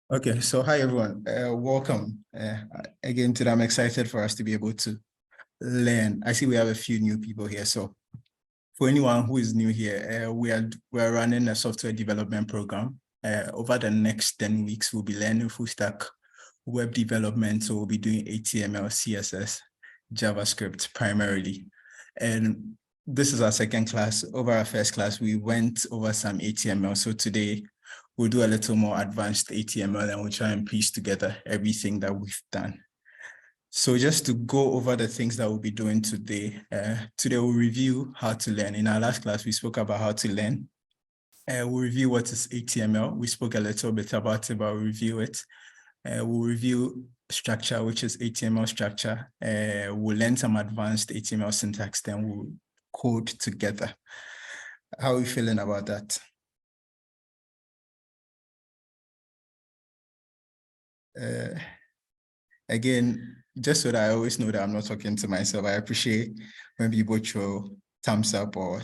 Okay, so hi everyone. Welcome again today. I'm excited for us to be able to learn. I see we have a few new people here. So for anyone who is new here, we're running a software development program. Over the next 10 weeks, we'll be learning full stack web development. So we'll be doing HTML, CSS, JavaScript primarily. And this is our second class. Over our first class, we went over some HTML. So today we'll do a little more advanced HTML and we'll try and piece together everything that we've done. So just to go over the things that we'll be doing today, today we'll review how to learn. In our last class, we spoke about how to learn. We'll review what is HTML. We spoke a little bit about it, but we'll review it. We'll review structure, which is HTML structure. We'll learn some advanced HTML syntax, then we'll code together. How are you feeling about that? Again, just so that I always know that I'm not talking to myself, I appreciate when people throw thumbs up or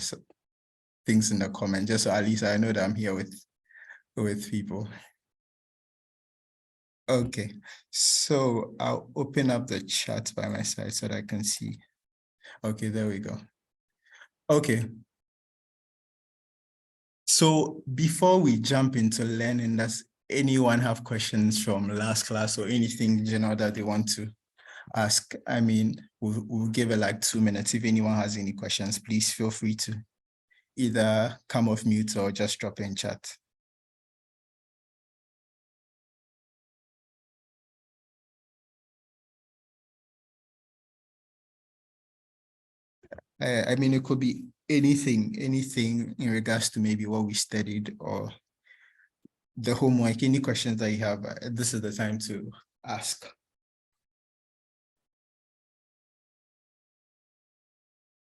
things in the comment, just so at least I know that I'm here with people. Okay, so I'll open up the chat by my side so that I can see. Okay, there we go. Okay. So before we jump into learning, does anyone have questions from last class or anything general that they want to ask? I mean, we'll give it like 2 minutes. If anyone has any questions, please feel free to either come off mute or just drop in chat. I mean, it could be anything in regards to maybe what we studied or the homework, any questions that you have, this is the time to ask.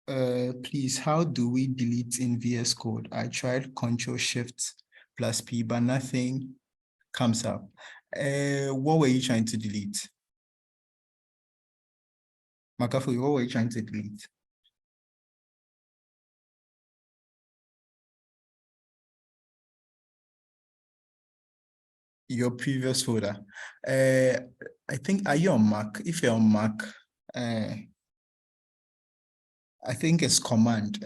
Please, how do we delete in VS Code? I tried Ctrl+Shift+P, but nothing comes up. What were you trying to delete? Makafu, what were you trying to delete? Your previous folder. I think, are you on Mac? If you're on Mac, I think it's command.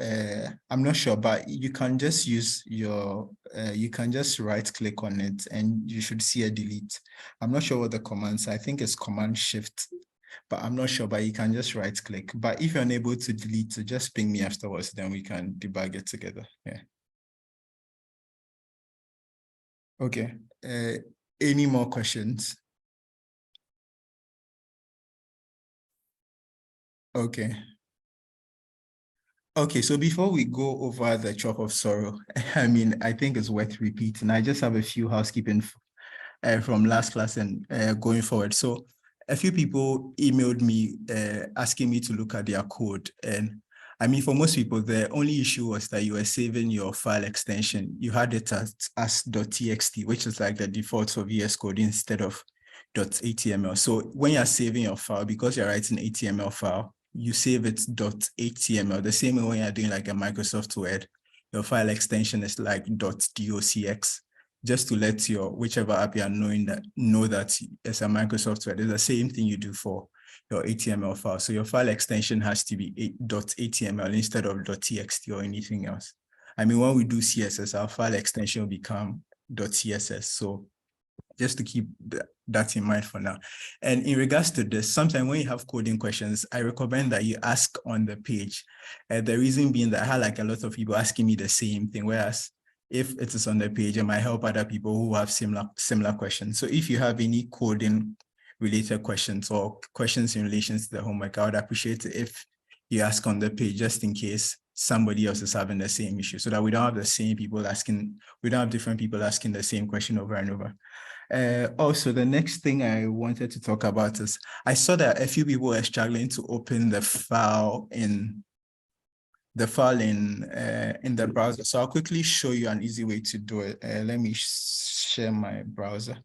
I'm not sure, but you can just use your, you can just right click on it and you should see a delete. I'm not sure what the commands are. I think it's Command Shift, but I'm not sure, but you can just right click. But if you're unable to delete, so just ping me afterwards, then we can debug it together. Yeah. Okay. Any more questions? Okay. Okay, so before we go over the chop of sorrow, I mean, I think it's worth repeating. I just have a few housekeeping from last class and going forward. So a few people emailed me asking me to look at their code. And I mean, for most people, the only issue was that you were saving your file extension. You had it as .txt, which is like the default for VS Code instead of .html. So when you're saving your file, because you're writing HTML file, you save it .html. The same way when you're doing like a Microsoft Word, your file extension is like .docx, just to let your whichever app you are know that it's a Microsoft Word. It's the same thing you do for your HTML file. So your file extension has to be .html instead of .txt or anything else. I mean, when we do CSS, our file extension will become .css. So just to keep that in mind for now. And in regards to this, sometimes when you have coding questions, I recommend that you ask on the page. The reason being that I had like a lot of people asking me the same thing, whereas if it is on the page, it might help other people who have similar questions. So if you have any coding related questions or questions in relation to the homework, I would appreciate it if you ask on the page, just in case somebody else is having the same issue, so that we don't have the same people asking, we don't have different people asking the same question over and over. Also, the next thing I wanted to talk about is I saw that a few people were struggling to open the file in the browser. So I'll quickly show you an easy way to do it. Let me share my browser.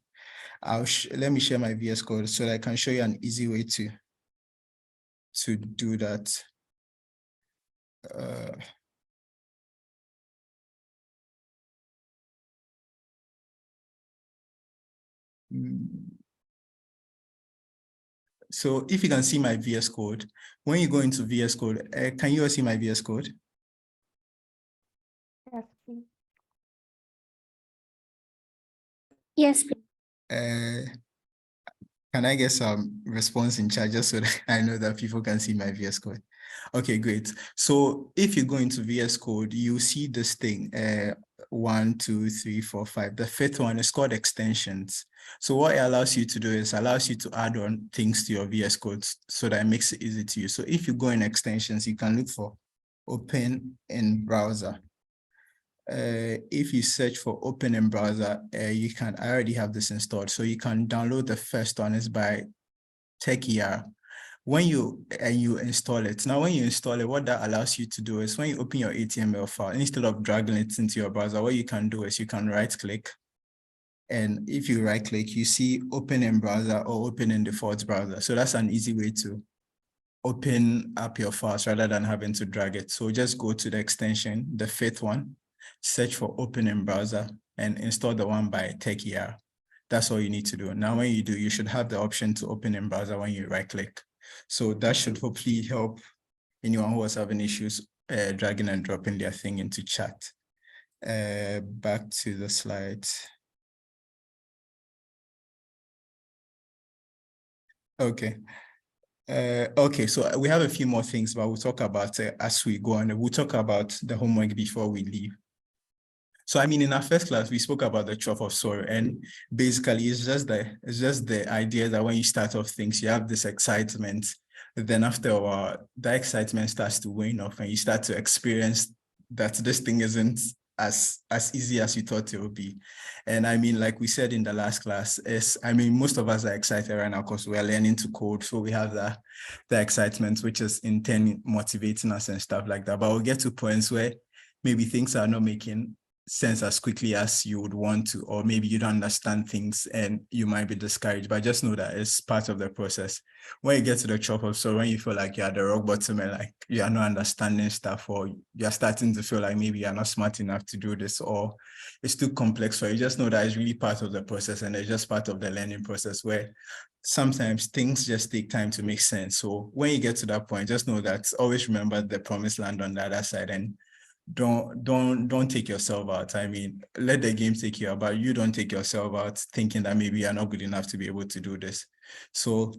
Let me share my VS Code so that I can show you an easy way to do that. So if you can see my VS Code, when you go into VS Code, can you all see my VS Code? Yes, please. Yes, please. Can I get some response in chat just so that I know that people can see my VS Code? Okay, great. So if you go into VS Code, you see this thing, 1, 2, 3, 4, 5. The fifth one is called extensions. So what it allows you to do is allows you to add on things to your VS Code so that it makes it easy to use. So if you go in extensions, you can look for open in browser. If you search for open in browser, I already have this installed. So you can download the first one is by TechER. When you install it, now when you install it, what that allows you to do is when you open your HTML file, instead of dragging it into your browser, what you can do is you can right click. And if you right click, you see open in browser or open in default browser. So that's an easy way to open up your files rather than having to drag it. So just go to the extension, the fifth one, search for open in browser and install the one by TechER. That's all you need to do. Now, when you do, you should have the option to open in browser when you right click. So that should hopefully help anyone who was having issues dragging and dropping their thing into chat. Back to the slides. Okay. Okay, so we have a few more things, but we'll talk about as we go on. We'll talk about the homework before we leave. So, I mean, in our first class, we spoke about the trough of sorrow, and basically it's just the idea that when you start off things, you have this excitement. Then after a while, that excitement starts to wane off and you start to experience that this thing isn't as easy as you thought it would be. And I mean, like we said in the last class, most of us are excited right now because we're learning to code. So we have the excitement, which is in turn motivating us and stuff like that. But we'll get to points where maybe things are not making sense as quickly as you would want to, or maybe you don't understand things and you might be discouraged, but just know that it's part of the process. When you get to the trough of sorrow, when you feel like you're at the rock bottom and like you are not understanding stuff, or you're starting to feel like maybe you're not smart enough to do this, or it's too complex for you, just know that it's really part of the process and it's just part of the learning process where sometimes things just take time to make sense. So when you get to that point, just know that always remember the promised land on the other side, and don't take yourself out. I mean, let the game take you out, but you don't take yourself out thinking that maybe you're not good enough to be able to do this. So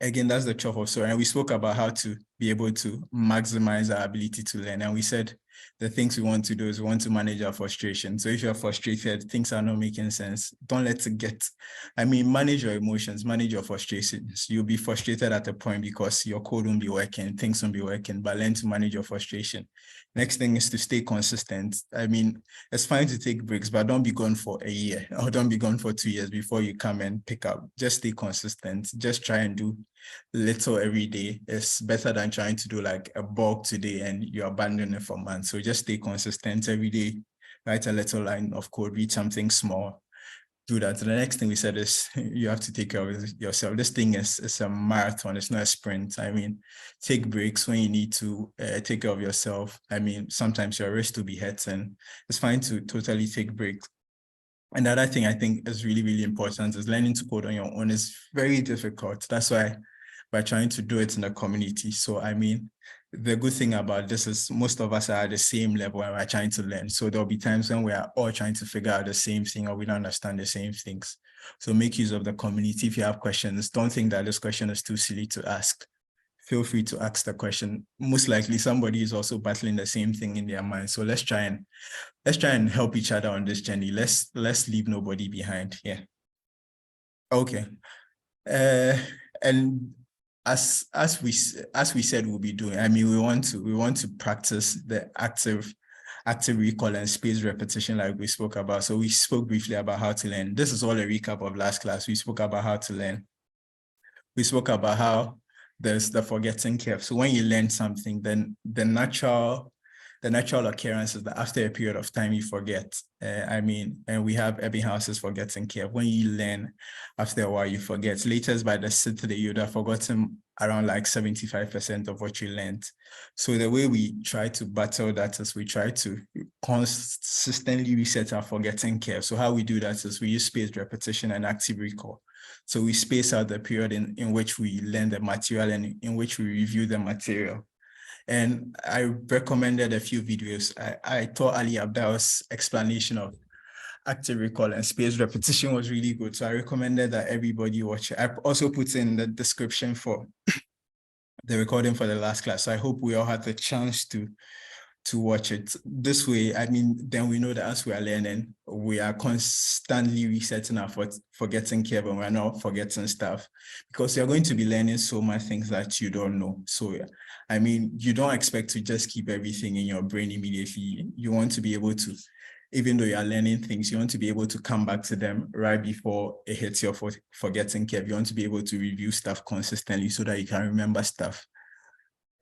again, that's the trough of sorrow. And we spoke about how to be able to maximize our ability to learn. And we said the things we want to do is we want to manage our frustration. So if you're frustrated, things are not making sense, don't let it get, manage your emotions, manage your frustrations. You'll be frustrated at a point because your code won't be working, things won't be working, but learn to manage your frustration. Next thing is to stay consistent. I mean, it's fine to take breaks, but don't be gone for a year or don't be gone for 2 years before you come and pick up. Just stay consistent. Just try and do little every day. It's better than trying to do like a bulk today and you abandon it for months. So just stay consistent every day. Write a little line of code, read something small, do that. The next thing we said is you have to take care of yourself. This thing is a marathon. It's not a sprint. I mean, take breaks when you need to take care of yourself. I mean, sometimes your wrist will be hurting. It's fine to totally take breaks. Another thing I think is really, really important is learning to code on your own is very difficult. That's why we're trying to do it in the community. So, I mean, the good thing about this is most of us are at the same level and we're trying to learn. So there'll be times when we are all trying to figure out the same thing or we don't understand the same things. So make use of the community. If you have questions, don't think that this question is too silly to ask. Feel free to ask the question. Most likely somebody is also battling the same thing in their mind. So let's try and help each other on this journey. Let's leave nobody behind. Yeah. Okay. And as we said we'll be doing, I mean, we want to practice the active recall and spaced repetition like we spoke about. So we spoke briefly about how to learn. This is all a recap of last class. We spoke about how to learn. We spoke about how there's the forgetting curve. So when you learn something, then the natural the natural occurrence is that after a period of time, you forget. And we have Ebbinghouse's forgetting curve. When you learn, after a while, you forget. Latest by the Saturday, you'd have forgotten around like 75% of what you learned. So the way we try to battle that is we try to consistently reset our forgetting curve. So how we do that is we use spaced repetition and active recall. So we space out the period in which we learn the material and in which we review the material. And I recommended a few videos. I thought Ali Abdal's explanation of active recall and spaced repetition was really good. So I recommended that everybody watch it. I also put in the description for the recording for the last class. So I hope we all had the chance to watch it. This way, then we know that as we are learning, we are constantly resetting our forgetting curve and we're not forgetting stuff, because you're going to be learning so much things that you don't know. So, you don't expect to just keep everything in your brain immediately. You want to be able to, even though you are learning things, you want to be able to come back to them right before it hits your forgetting curve. You want to be able to review stuff consistently so that you can remember stuff.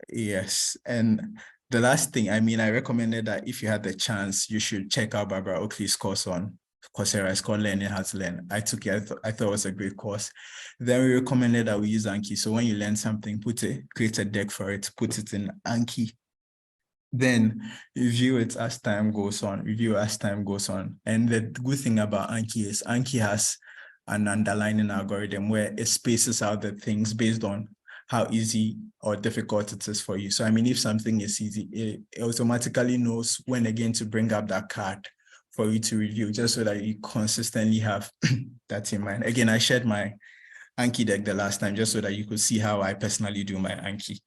Yes. And the last thing, I recommended that if you had the chance, you should check out Barbara Oakley's course on Coursera. It's called Learning How to Learn. I took it. I thought it was a great course. Then we recommended that we use Anki. So when you learn something, create a deck for it, put it in Anki. Then review it as time goes on. And the good thing about Anki is Anki has an underlying algorithm where it spaces out the things based on how easy or difficult it is for you. So, if something is easy, it automatically knows when again to bring up that card for you to review, just so that you consistently have that in mind. Again, I shared my Anki deck the last time, just so that you could see how I personally do my Anki.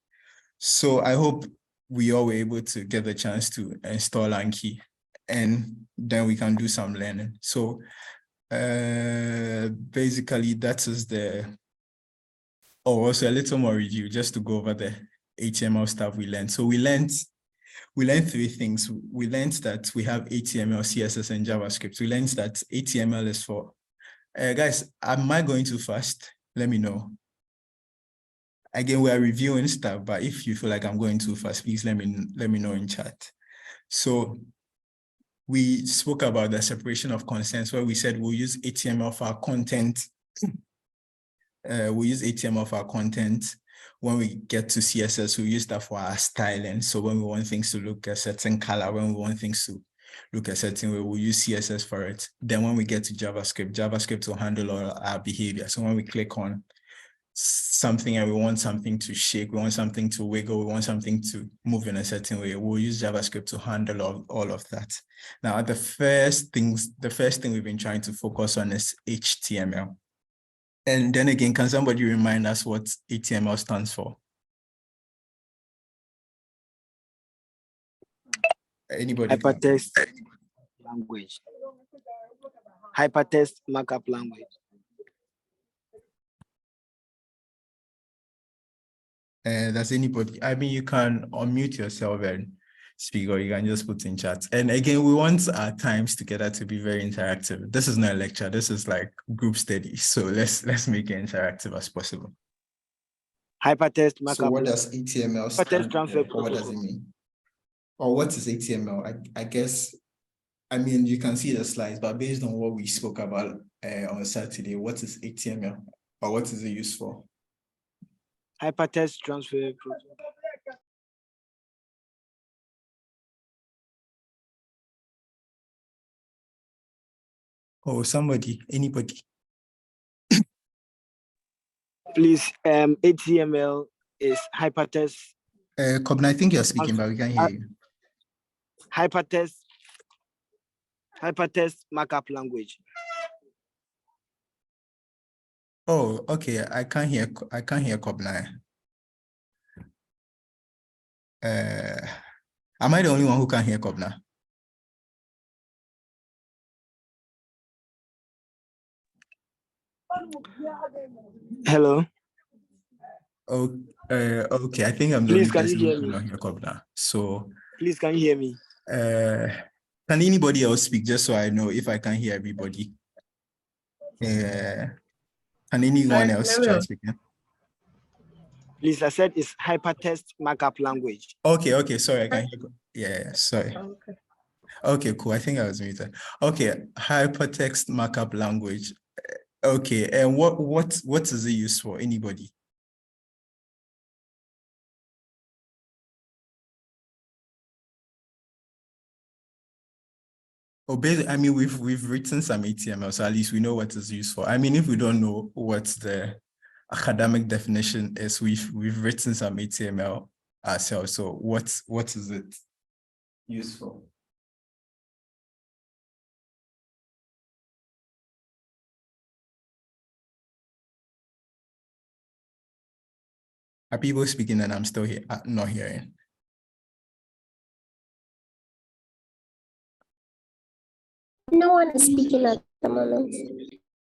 So I hope we all were able to get the chance to install Anki, and then we can do some learning. So basically that is also a little more review just to go over the HTML stuff we learned. So we learned 3 things. We learned that we have HTML, CSS, and JavaScript. We learned that HTML is for, guys, am I going too fast? Let me know. Again, we are reviewing stuff, but if you feel like I'm going too fast, please let me know in chat. So we spoke about the separation of concerns, where we said we'll use HTML for our content. We use HTML for our content. When we get to CSS, we use that for our styling. So when we want things to look a certain color, when we want things to look a certain way, we'll use CSS for it. Then when we get to JavaScript will handle all our behavior. So when we click on something and we want something to shake, we want something to wiggle, we want something to move in a certain way, we'll use JavaScript to handle all of that. Now, the first thing we've been trying to focus on is HTML. And then again, can somebody remind us what HTML stands for? Anybody? Hypertext language. Hypertext markup language. Does anybody? You can unmute yourself and speak, or you can just put in chat. And again, we want our times together to be very interactive. This is not a lecture. This is like group study. So let's make it interactive as possible. Hypertext markup. So what does HTML stand for? What does it mean? Or what is HTML? I guess, you can see the slides, but based on what we spoke about on Saturday, what is HTML, or what is it used for? Hypertext transfer protocol. Oh, anybody? Please, HTML is hypertext. Kobna, I think you're speaking, but we can't hear you. Hypertext markup language. Oh, okay. I can't hear Kobna. Am I the only one who can't hear Kobna? Hello. Oh, okay. I think I'm the only person who cannot hear Kobna. So please, can you hear me? Can anybody else speak, just so I know if I can hear everybody? Can anyone else try speaking? Please, I said it's hypertext markup language. Okay. Sorry, I can hear. Yeah, sorry. Oh, okay. Okay, cool. I think I was muted. Okay, hypertext markup language. Okay, and what is it used for? Anybody? Oh, basically, I mean, we've written some HTML, so at least we know what it's used for. I mean, if we don't know what the academic definition is, we've written some HTML ourselves. So what is it used for? Are people speaking and I'm still here, not hearing? No one is speaking at the moment.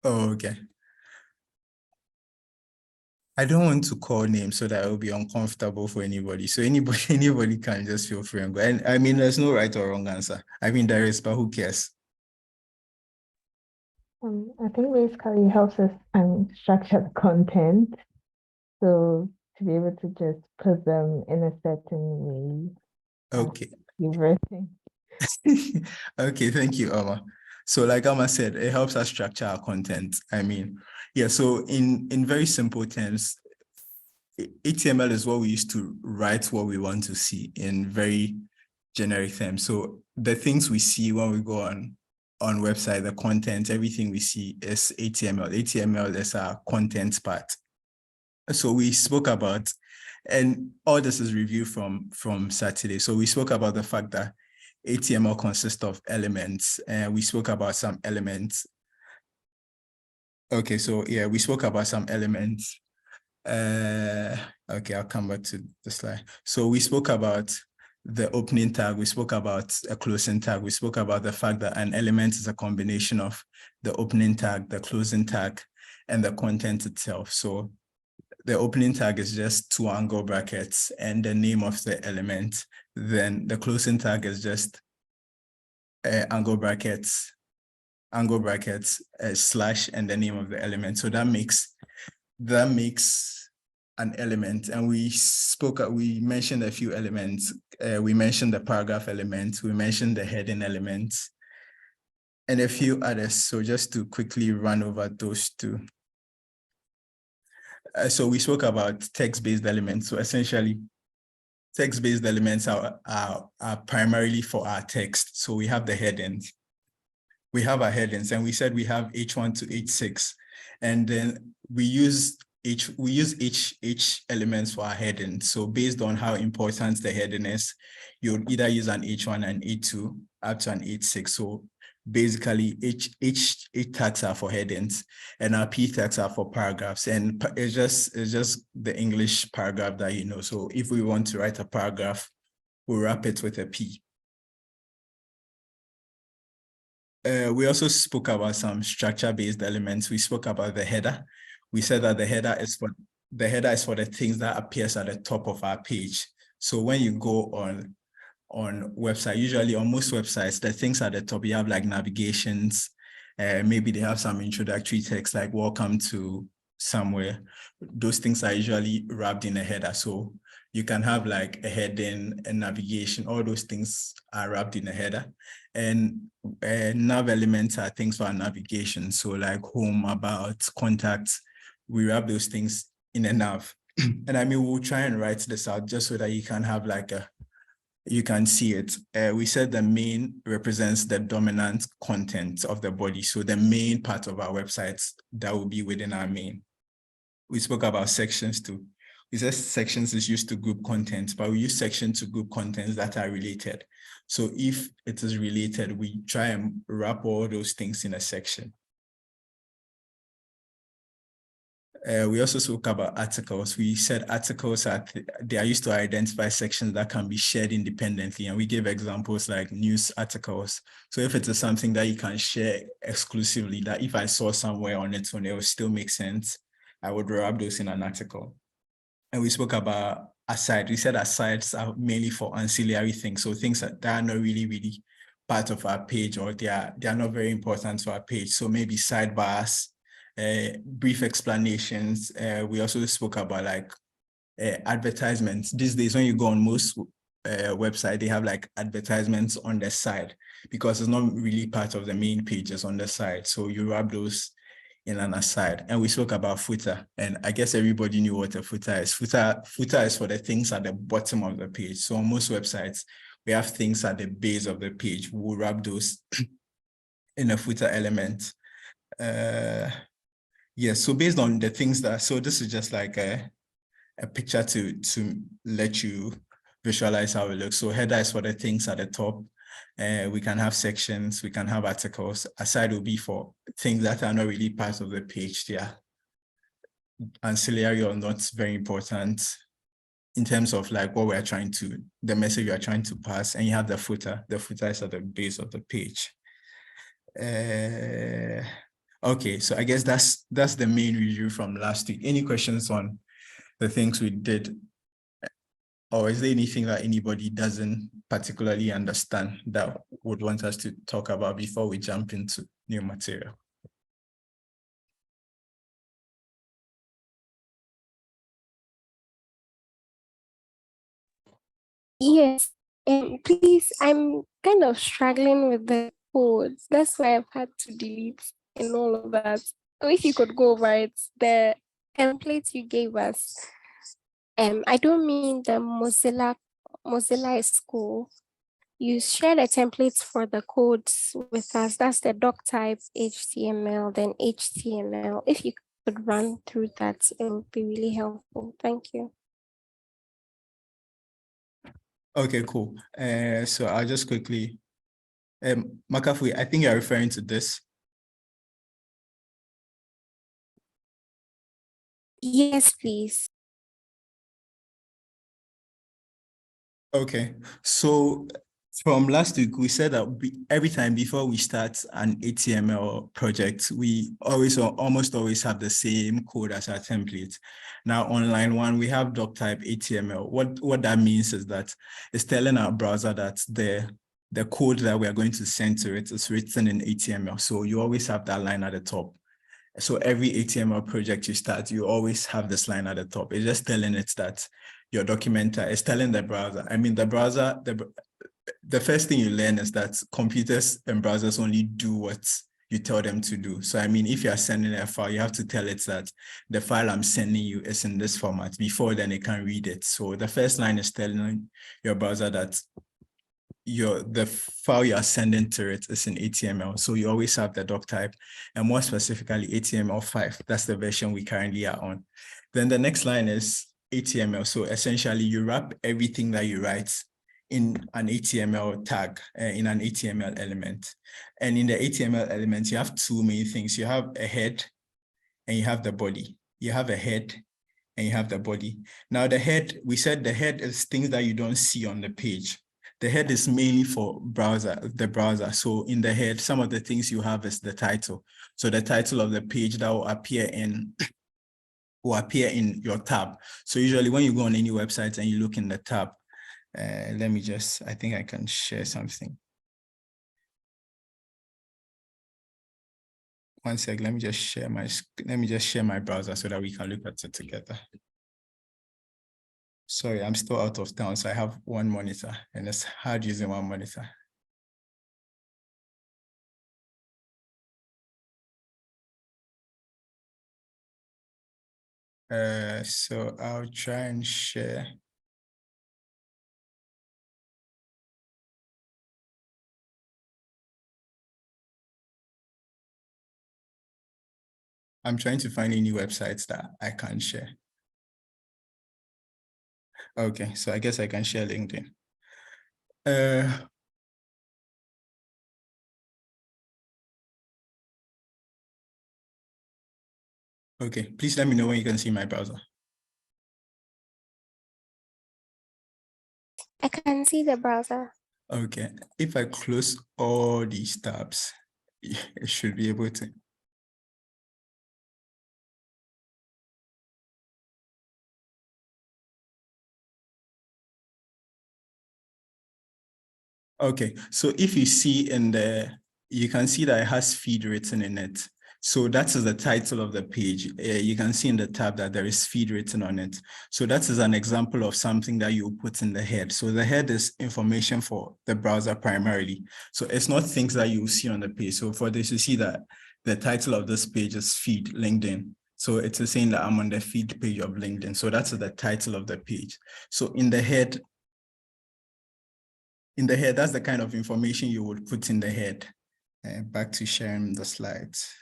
Oh, okay. I don't want to call names so that it will be uncomfortable for anybody. So anybody can just feel free and go. And I mean, there's no right or wrong answer. I mean, there is, but who cares? I think basically it helps us structure the content. So to be able to just put them in a certain way. Okay. You've written. Okay, thank you, Amma. So like Amma said, it helps us structure our content. I mean, yeah, so in very simple terms, HTML is what we use to write what we want to see in very generic terms. So the things we see when we go on website, the content, everything we see is HTML. HTML is our content part. So we spoke about, and all this is review from Saturday. So we spoke about the fact that HTML consists of elements, and we spoke about some elements. Okay, so yeah, we spoke about some elements. Okay, I'll come back to the slide. So we spoke about the opening tag, we spoke about a closing tag, we spoke about the fact that an element is a combination of the opening tag, the closing tag, and the content itself. So the opening tag is just 2 angle brackets and the name of the element. Then the closing tag is just angle brackets, slash, and the name of the element. So that makes an element. And we mentioned a few elements. We mentioned the paragraph element, we mentioned the heading element, and a few others. So just to quickly run over those two. So we spoke about text-based elements. So essentially, text-based elements are primarily for our text. So we have the headings. We have our headings, and we said we have H1 to H6, and then we use each elements for our heading. So based on how important the heading is, you'll either use an H1 and H2 up to an H6. So basically, H tags are for headings, and our P tags are for paragraphs. And it's just the English paragraph that you know. So if we want to write a paragraph, we wrap it with a P. We also spoke about some structure-based elements. We spoke about the header. We said that the header is for the things that appears at the top of our page. So when you go on website, usually on most websites, the things at the top, you have like navigations, maybe they have some introductory text like welcome to somewhere. Those things are usually wrapped in a header. So you can have like a heading, a navigation, all those things are wrapped in a header. And nav elements are things for navigation. So like home, about, contacts, we wrap those things in a nav. And I mean, we'll try and write this out just so that you can have like you can see it. We said the main represents the dominant content of the body. So the main part of our websites that will be within our main. We spoke about sections too. We said sections is used to group content, but we use section to group contents that are related. So if it is related, we try and wrap all those things in a section. We also spoke about articles. We said articles they are used to identify sections that can be shared independently. And we gave examples like news articles. So if it is something that you can share exclusively, that if I saw somewhere on its own, it will still make sense, I would wrap those in an article. And we spoke about aside. We said asides are mainly for ancillary things. So things that are not really part of our page, or they are not very important to our page. So maybe sidebars, brief explanations. We also spoke about like advertisements. These days, when you go on most website, they have like advertisements on the side because it's not really part of the main pages on the side. So you wrap those in an aside. And we spoke about footer, and I guess everybody knew what a footer is. Footer is for the things at the bottom of the page. So on most websites, we have things at the base of the page. We'll wrap those in a footer element. Yeah, so based on the things that, so this is just like a picture to let you visualize how it looks. So header is for the things at the top. We can have sections, we can have articles. Aside will be for things that are not really part of the page. They are ancillary or not very important in terms of like what we're trying to, the message we are trying to pass. And you have the footer. The footer is at the base of the page. Okay, so I guess that's the main review from last week. Any questions on the things we did? Or is there anything that anybody doesn't particularly understand that would want us to talk about before we jump into new material? Yes, and please, I'm kind of struggling with the codes. That's why I've had to delete and all of that. So if you could go over it, the template you gave us, I don't mean the Mozilla is cool. You share the templates for the codes with us. That's the doc type, HTML, then HTML. If you could run through that, it would be really helpful. Thank you. Okay, cool. So I'll just quickly, Makafui, I think you're referring to this. Yes, please. Okay, so from last week, we said that every time before we start an HTML project, we almost always have the same code as our template. Now on line 1, we have doc type HTML. What that means is that it's telling our browser that the code that we are going to send to it is written in HTML. So you always have that line at the top. So every HTML project you start, you always have this line at the top. It's just telling it that your documenter is telling the browser. I mean, the browser, the first thing you learn is that computers and browsers only do what you tell them to do. So, I mean, if you are sending a file, you have to tell it that the file I'm sending you is in this format. Before then, it can read it. So the first line is telling your browser that the file you are sending to it is in HTML. So you always have the doc type, and more specifically HTML5. That's the version we currently are on. Then the next line is HTML. So essentially you wrap everything that you write in an HTML tag, in an HTML element. And in the HTML element, you have two main things. You have a head and you have the body. You have a head and you have the body. Now the head, we said the head is things that you don't see on the page. The head is mainly for the browser. So in the head, some of the things you have is the title. So the title of the page that will appear in your tab. So usually when you go on any website and you look in the tab, let me just, I think I can share something. One sec, let me just share my browser so that we can look at it together. Sorry, I'm still out of town, so I have one monitor and it's hard using one monitor. So I'll try and share. I'm trying to find any websites that I can share. Okay, so I guess I can share LinkedIn. Okay, please let me know when you can see my browser. I can see the browser. Okay, if I close all these tabs, it should be able to. Okay, so if you see in the, you can see that it has feed written in it. So that is the title of the page. You can see in the tab that there is feed written on it. So that is an example of something that you put in the head. So the head is information for the browser primarily. So it's not things that you see on the page. So for this, you see that the title of this page is feed LinkedIn. So it's saying that I'm on the feed page of LinkedIn. So that's the title of the page. So in the head, that's the kind of information you would put in the head. Back to sharing the slides.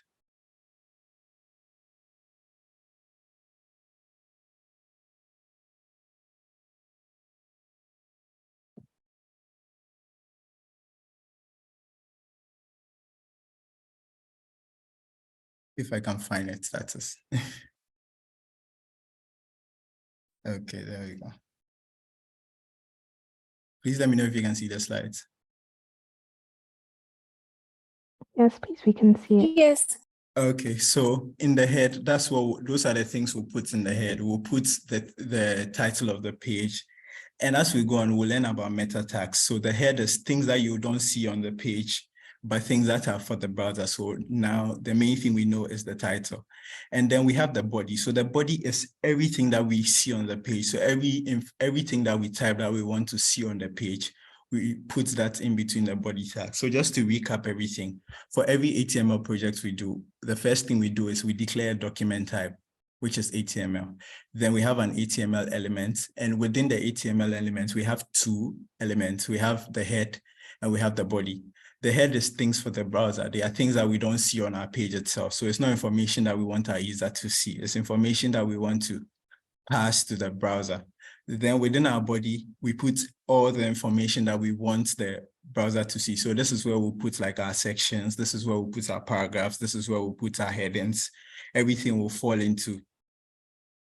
If I can find it, that is. Okay, there we go. Please let me know if you can see the slides. Yes, please, we can see it. Yes. Okay, so in the head, those are the things we'll put in the head. We'll put the title of the page. And as we go on, we'll learn about meta tags. So the head is things that you don't see on the page, but things that are for the browser. So now the main thing we know is the title. And then we have the body. So the body is everything that we see on the page. So everything that we type that we want to see on the page, we put that in between the body tag. So just to recap everything, for every HTML project we do, the first thing we do is we declare a document type, which is HTML. Then we have an HTML element. And within the HTML elements, we have two elements. We have the head and we have the body. The head is things for the browser. They are things that we don't see on our page itself. So it's not information that we want our user to see. It's information that we want to pass to the browser. Then within our body, we put all the information that we want the browser to see. So this is where we'll put like our sections. This is where we'll put our paragraphs. This is where we'll put our headings. Everything will fall into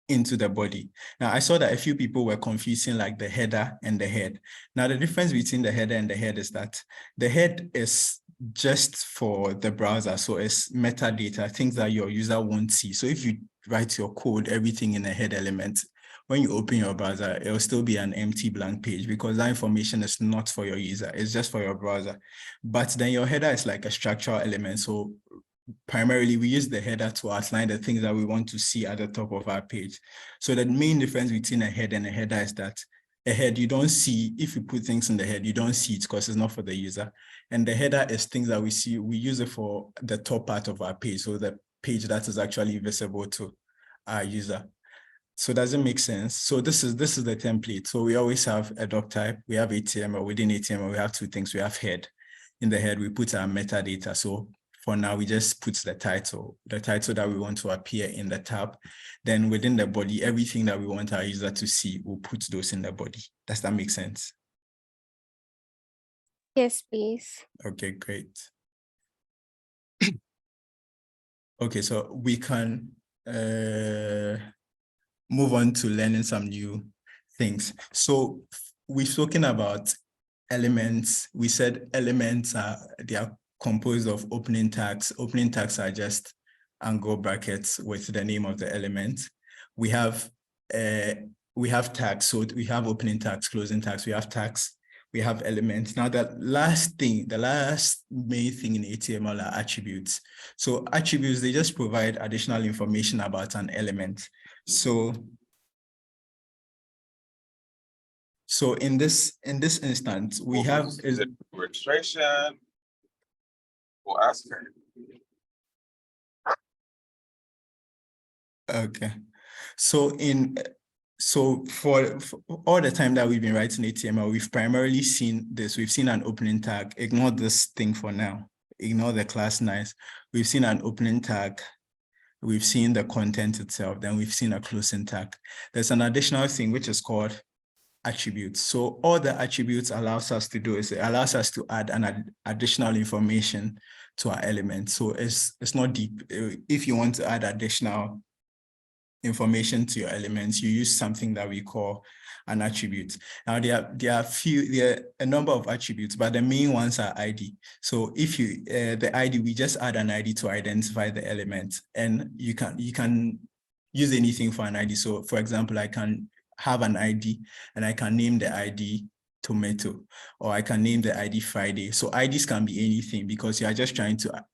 the body. Now, I saw that a few people were confusing like the header and the head. Now, the difference between the header and the head is that the head is just for the browser. So it's metadata, things that your user won't see. So if you write your code, everything in a head element, when you open your browser, it will still be an empty blank page because that information is not for your user. It's just for your browser. But then your header is like a structural element. So primarily, we use the header to outline the things that we want to see at the top of our page. So the main difference between a head and a header is that a head, you don't see, if you put things in the head, you don't see it because it's not for the user. And the header is things that we see, we use it for the top part of our page. So the page that is actually visible to our user. So does it make sense? So this is the template. So we always have a doc type, we have HTML, within HTML, we have two things. We have head. In the head, we put our metadata. So for now, we just put the title that we want to appear in the tab. Then within the body, everything that we want our user to see, we'll put those in the body. Does that make sense? Yes, please. Okay, great. Okay, so we can move on to learning some new things. So we've spoken about elements. We said elements they are composed of opening tags. Opening tags are just angle brackets with the name of the element. We have tags. So we have opening tags, closing tags. We have tags. We have elements. Now the last main thing in HTML are attributes. So attributes, they just provide additional information about an element. So in this instance, we have is it registration or asking? Okay. So for all the time that we've been writing HTML, we've primarily seen this. We've seen an opening tag. Ignore this thing for now. Ignore the class nice. We've seen an opening tag. We've seen the content itself. Then we've seen a closing tag. There's an additional thing which is called attributes. So all the attributes allows us to do is it allows us to add an additional information to our element. So it's not deep. If you want to add additional information to your elements, you use something that we call an attribute. Now there are a number of attributes, but the main ones are ID. So if you the ID, we just add an ID to identify the element, and you can use anything for an ID. So for example, I can have an ID and I can name the ID tomato, or I can name the ID Friday. So IDs can be anything because you are just trying to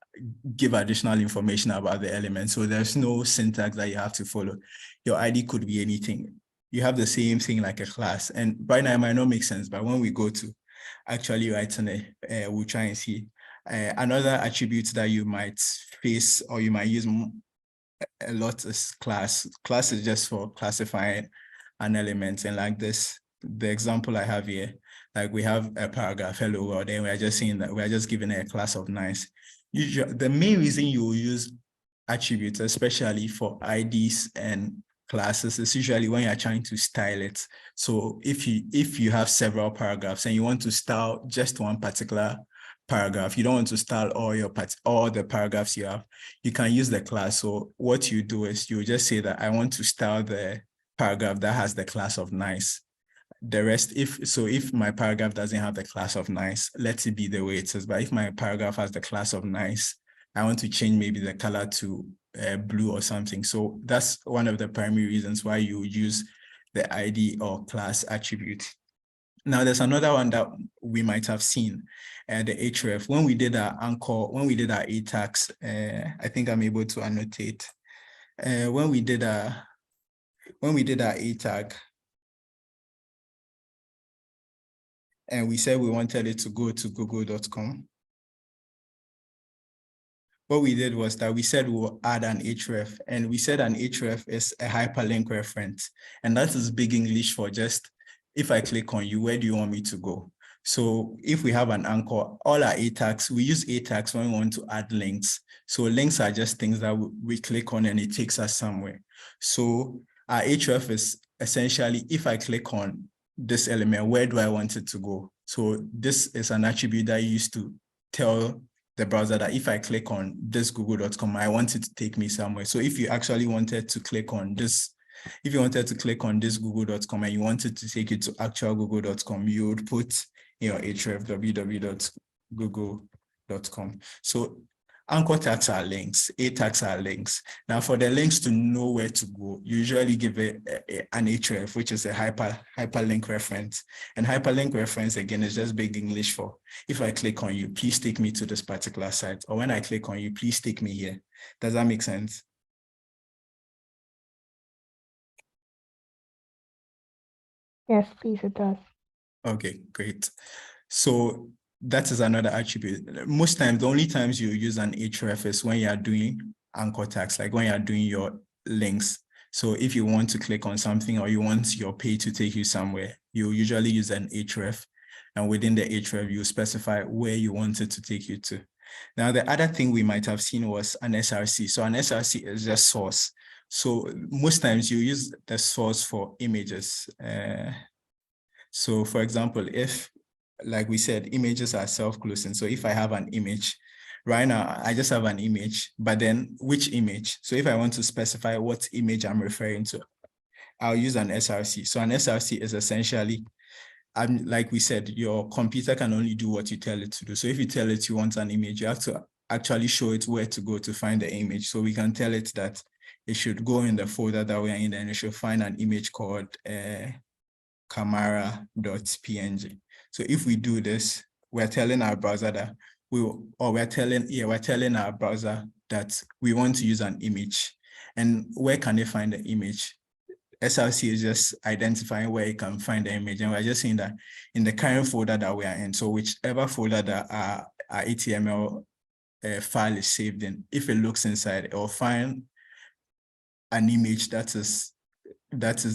give additional information about the element. So there's no syntax that you have to follow. Your ID could be anything. You have the same thing like a class. And right now it might not make sense, but when we go to actually write on it, we'll try and see. Another attribute that you might face or you might use a lot is class. Class is just for classifying an element. And like this, the example I have here, like we have a paragraph, hello world, and we're just saying that we're just giving it a class of nice. Usually, the main reason you will use attributes, especially for IDs and classes, is usually when you're trying to style it. So if you have several paragraphs and you want to style just one particular paragraph, you don't want to style all the paragraphs you have, you can use the class. So what you do is you just say that I want to style the paragraph that has the class of nice. The rest, if my paragraph doesn't have the class of nice, let it be the way it is. But if my paragraph has the class of nice, I want to change maybe the color to blue or something. So that's one of the primary reasons why you use the ID or class attribute. Now there's another one that we might have seen, the href. When we did our anchor, when we did our ATAGs, I think I'm able to annotate. When we did our ATAG, and we said we wanted it to go to google.com. What we did was that we said we'll add an href, and we said an href is a hyperlink reference. And that is big English for just, if I click on you, where do you want me to go? So if we have an anchor, all our ATAGs, we use ATAGs when we want to add links. So links are just things that we click on and it takes us somewhere. So our href is essentially, if I click on this element, where do I want it to go? So this is an attribute that I used to tell the browser that if I click on this google.com, I want it to take me somewhere. So if you actually wanted to click on this, if you wanted to click on this google.com and you wanted to take it to actual google.com, you would put your href www.google.com. So anchor tags are links, ATAGs are links. Now for the links to know where to go, you usually give it an href, which is a hyperlink reference. And hyperlink reference, again, is just big English for, if I click on you, please take me to this particular site. Or when I click on you, please take me here. Does that make sense? Yes, please, it does. Okay, great. So that is another attribute. Most times, the only times you use an href is when you are doing anchor tags, like when you are doing your links. So if you want to click on something or you want your page to take you somewhere, you usually use an href. And within the href, you specify where you want it to take you to. Now, the other thing we might have seen was an SRC. So an SRC is just source. So most times you use the source for images. So for example, if, like we said, images are self-closing. So if I have an image, right now, I just have an image, but then which image? So if I want to specify what image I'm referring to, I'll use an SRC. So an SRC is essentially, like we said, your computer can only do what you tell it to do. So if you tell it you want an image, you have to actually show it where to go to find the image. So we can tell it that it should go in the folder that we are in, and it should find an image called camera.png. So if we do this, we're telling our browser that we're telling our browser that we want to use an image. And where can they find the image? SRC is just identifying where you can find the image. And we're just saying that in the current folder that we are in, so whichever folder that our HTML file is saved in, if it looks inside, it will find an image that is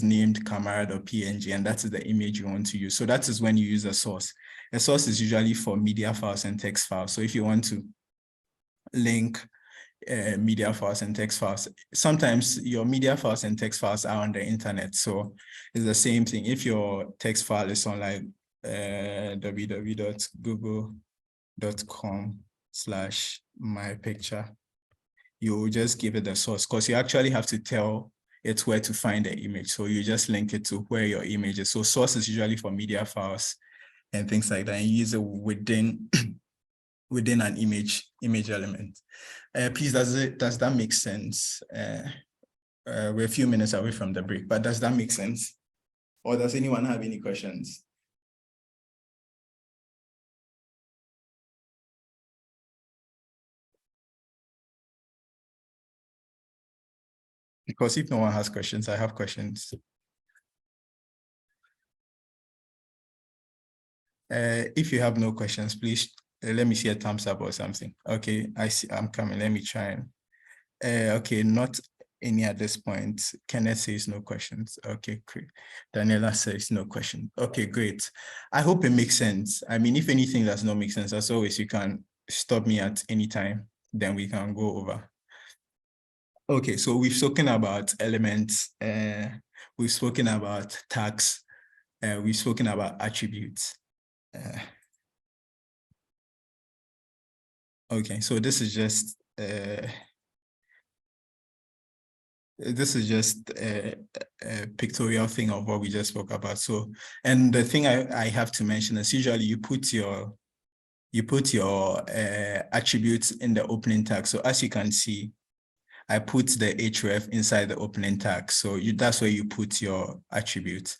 named camera.png, and that is the image you want to use. So that is when you use a source. A source is usually for media files and text files. So if you want to link media files and text files, sometimes your media files and text files are on the internet. So it's the same thing. If your text file is on like www.google.com/mypicture, you just give it the source, because you actually have to tell it where to find the image. So you just link it to where your image is. So source is usually for media files and things like that, and you use it within within an image element. Please, does that make sense? We're a few minutes away from the break, but does that make sense? Or does anyone have any questions? Because if no one has questions, I have questions. If you have no questions, please let me see a thumbs up or something. Okay, I see, I'm coming. Let me try and, okay, not any at this point. Kenneth says no questions. Okay, great. Daniela says no question. Okay, great. I hope it makes sense. I mean, if anything does not make sense, as always, you can stop me at any time, then we can go over. Okay, so we've spoken about elements, we've spoken about tags, we've spoken about attributes. Okay, so this is just a pictorial thing of what we just spoke about. So, and the thing I have to mention is usually you put your attributes in the opening tag. So as you can see, I put the href inside the opening tag. So that's where you put your attributes.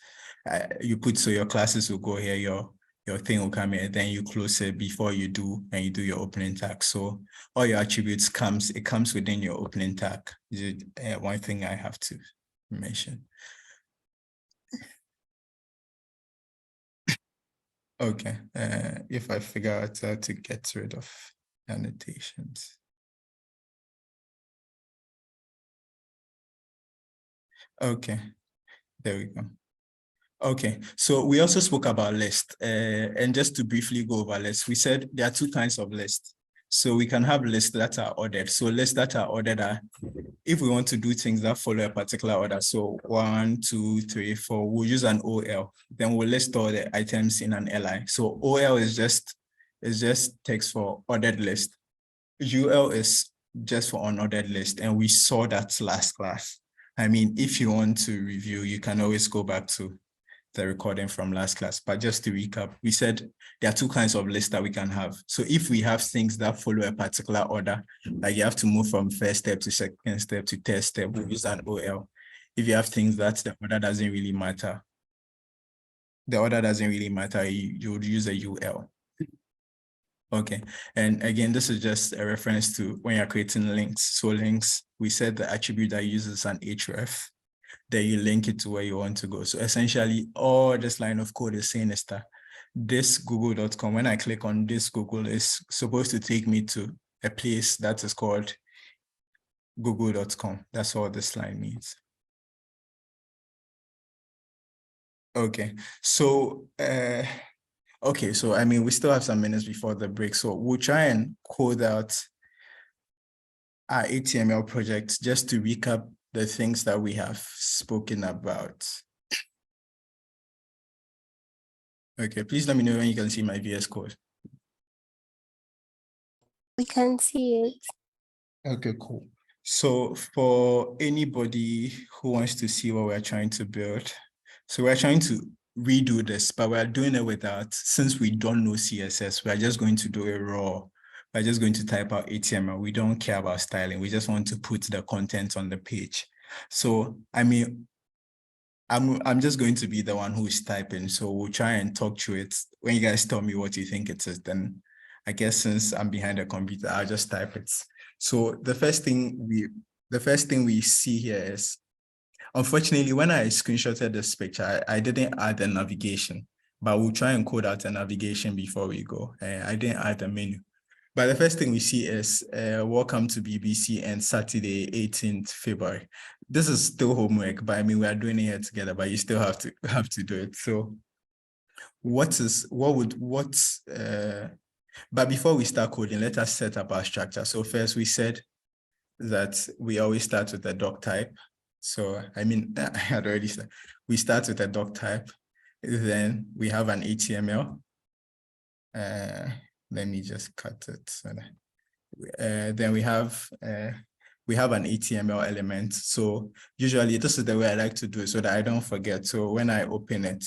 So your classes will go here, your thing will come here, then you close it before you do your opening tag. So all your attributes comes within your opening tag. One thing I have to mention. Okay, if I figure out how to get rid of annotations. Okay, there we go. Okay, so we also spoke about lists, and just to briefly go over lists, we said there are two kinds of lists. So we can have lists that are ordered. So lists that are ordered are, if we want to do things that follow a particular order, so 1, 2, 3, 4, we'll use an OL. Then we'll list all the items in an LI. So OL is just text for ordered list. UL is just for unordered list, and we saw that last class. I mean, if you want to review, you can always go back to the recording from last class. But just to recap, we said there are two kinds of lists that we can have. So if we have things that follow a particular order, like you have to move from first step to second step to third step, we use an OL. If you have things that the order doesn't really matter, you would use a UL. Okay, and again, this is just a reference to when you're creating links. So links, we said the attribute that uses an href, then you link it to where you want to go. So essentially, all this line of code is saying is that this google.com, when I click on this Google, is supposed to take me to a place that is called google.com. That's all this line means. Okay, so okay, so I mean, we still have some minutes before the break, so we'll try and code out our HTML project just to recap the things that we have spoken about. Okay, please let me know when you can see my VS Code. We can see it. Okay, cool. So for anybody who wants to see what we're trying to build, so we're trying to redo this, but we're doing it without, since we don't know CSS, we're just going to do it raw. We're just going to type out HTML. We don't care about styling. We just want to put the content on the page. So, I mean, I'm just going to be the one who is typing. So we'll try and talk through it. When you guys tell me what you think it is, then I guess since I'm behind the computer, I'll just type it. So the first thing we see here is, unfortunately, when I screenshotted this picture, I didn't add the navigation, but we'll try and code out a navigation before we go. I didn't add the menu. But the first thing we see is welcome to BBC and Saturday, 18th February. This is still homework, but I mean, we are doing it here together, but you still have to do it. So but before we start coding, let us set up our structure. So first we said that we always start with a doc type. So, I mean, I had already said, we start with a doc type, then we have an HTML. Let me just cut it. Then we have an HTML element. So usually this is the way I like to do it so that I don't forget. So when I open it,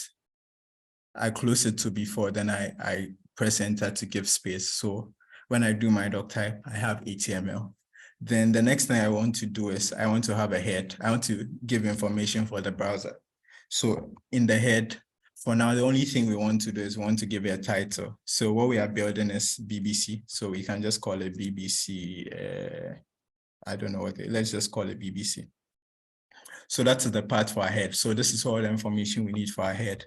I close it to before, then I press enter to give space. So when I do my doc type, I have HTML. Then the next thing I want to do is I want to have a head. I want to give information for the browser. So in the head, for now, the only thing we want to do is we want to give it a title. So what we are building is BBC. So we can just call it BBC. I don't know let's just call it BBC. So that's the part for our head. So this is all the information we need for our head.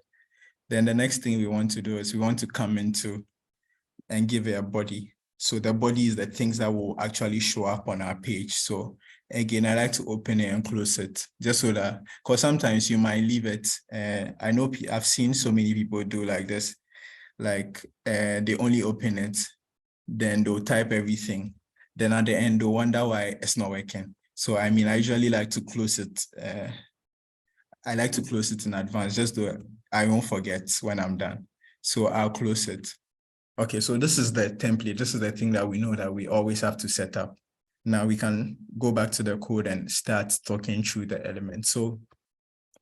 Then the next thing we want to do is we want to come into and give it a body. So the body is the things that will actually show up on our page. So again, I like to open it and close it just so that, because sometimes you might leave it. I know I've seen so many people do like this, like they only open it, then they'll type everything. Then at the end, they'll wonder why it's not working. So I mean, I usually like to close it. I like to close it in advance, just so I won't forget when I'm done. So I'll close it. Okay, so this is the template. This is the thing that we know that we always have to set up. Now we can go back to the code and start talking through the elements. So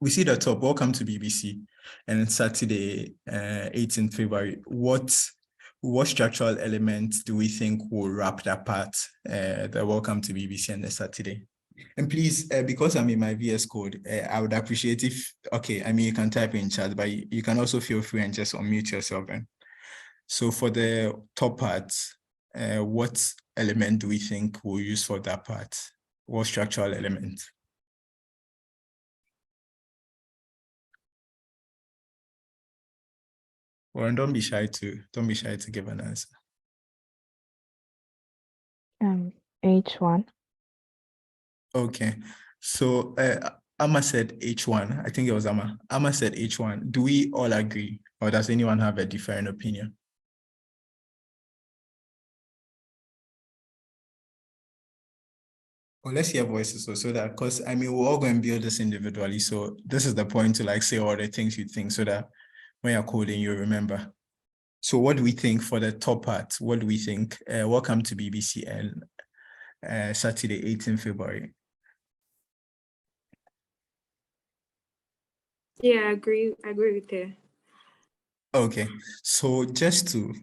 we see the top, welcome to BBC, and it's Saturday, 18th February. What structural elements do we think will wrap that part, the welcome to BBC and the Saturday? And please, because I'm in my VS Code, I would appreciate if, okay, I mean, you can type in chat, but you can also feel free and just unmute yourself. So for the top part, what element do we think we'll use for that part? What structural element? Well, don't be shy to give an answer. H1. Okay, so Amma said H1. I think it was Amma. Amma said H1. Do we all agree, or does anyone have a different opinion? Well, let's hear voices so that, because I mean, we're all going to build this individually. So this is the point to like say all the things you think so that when you're coding, you remember. So what do we think for the top part? What do we think? Welcome to BBC and Saturday, 18th February. Yeah, I agree with you. Okay, so just to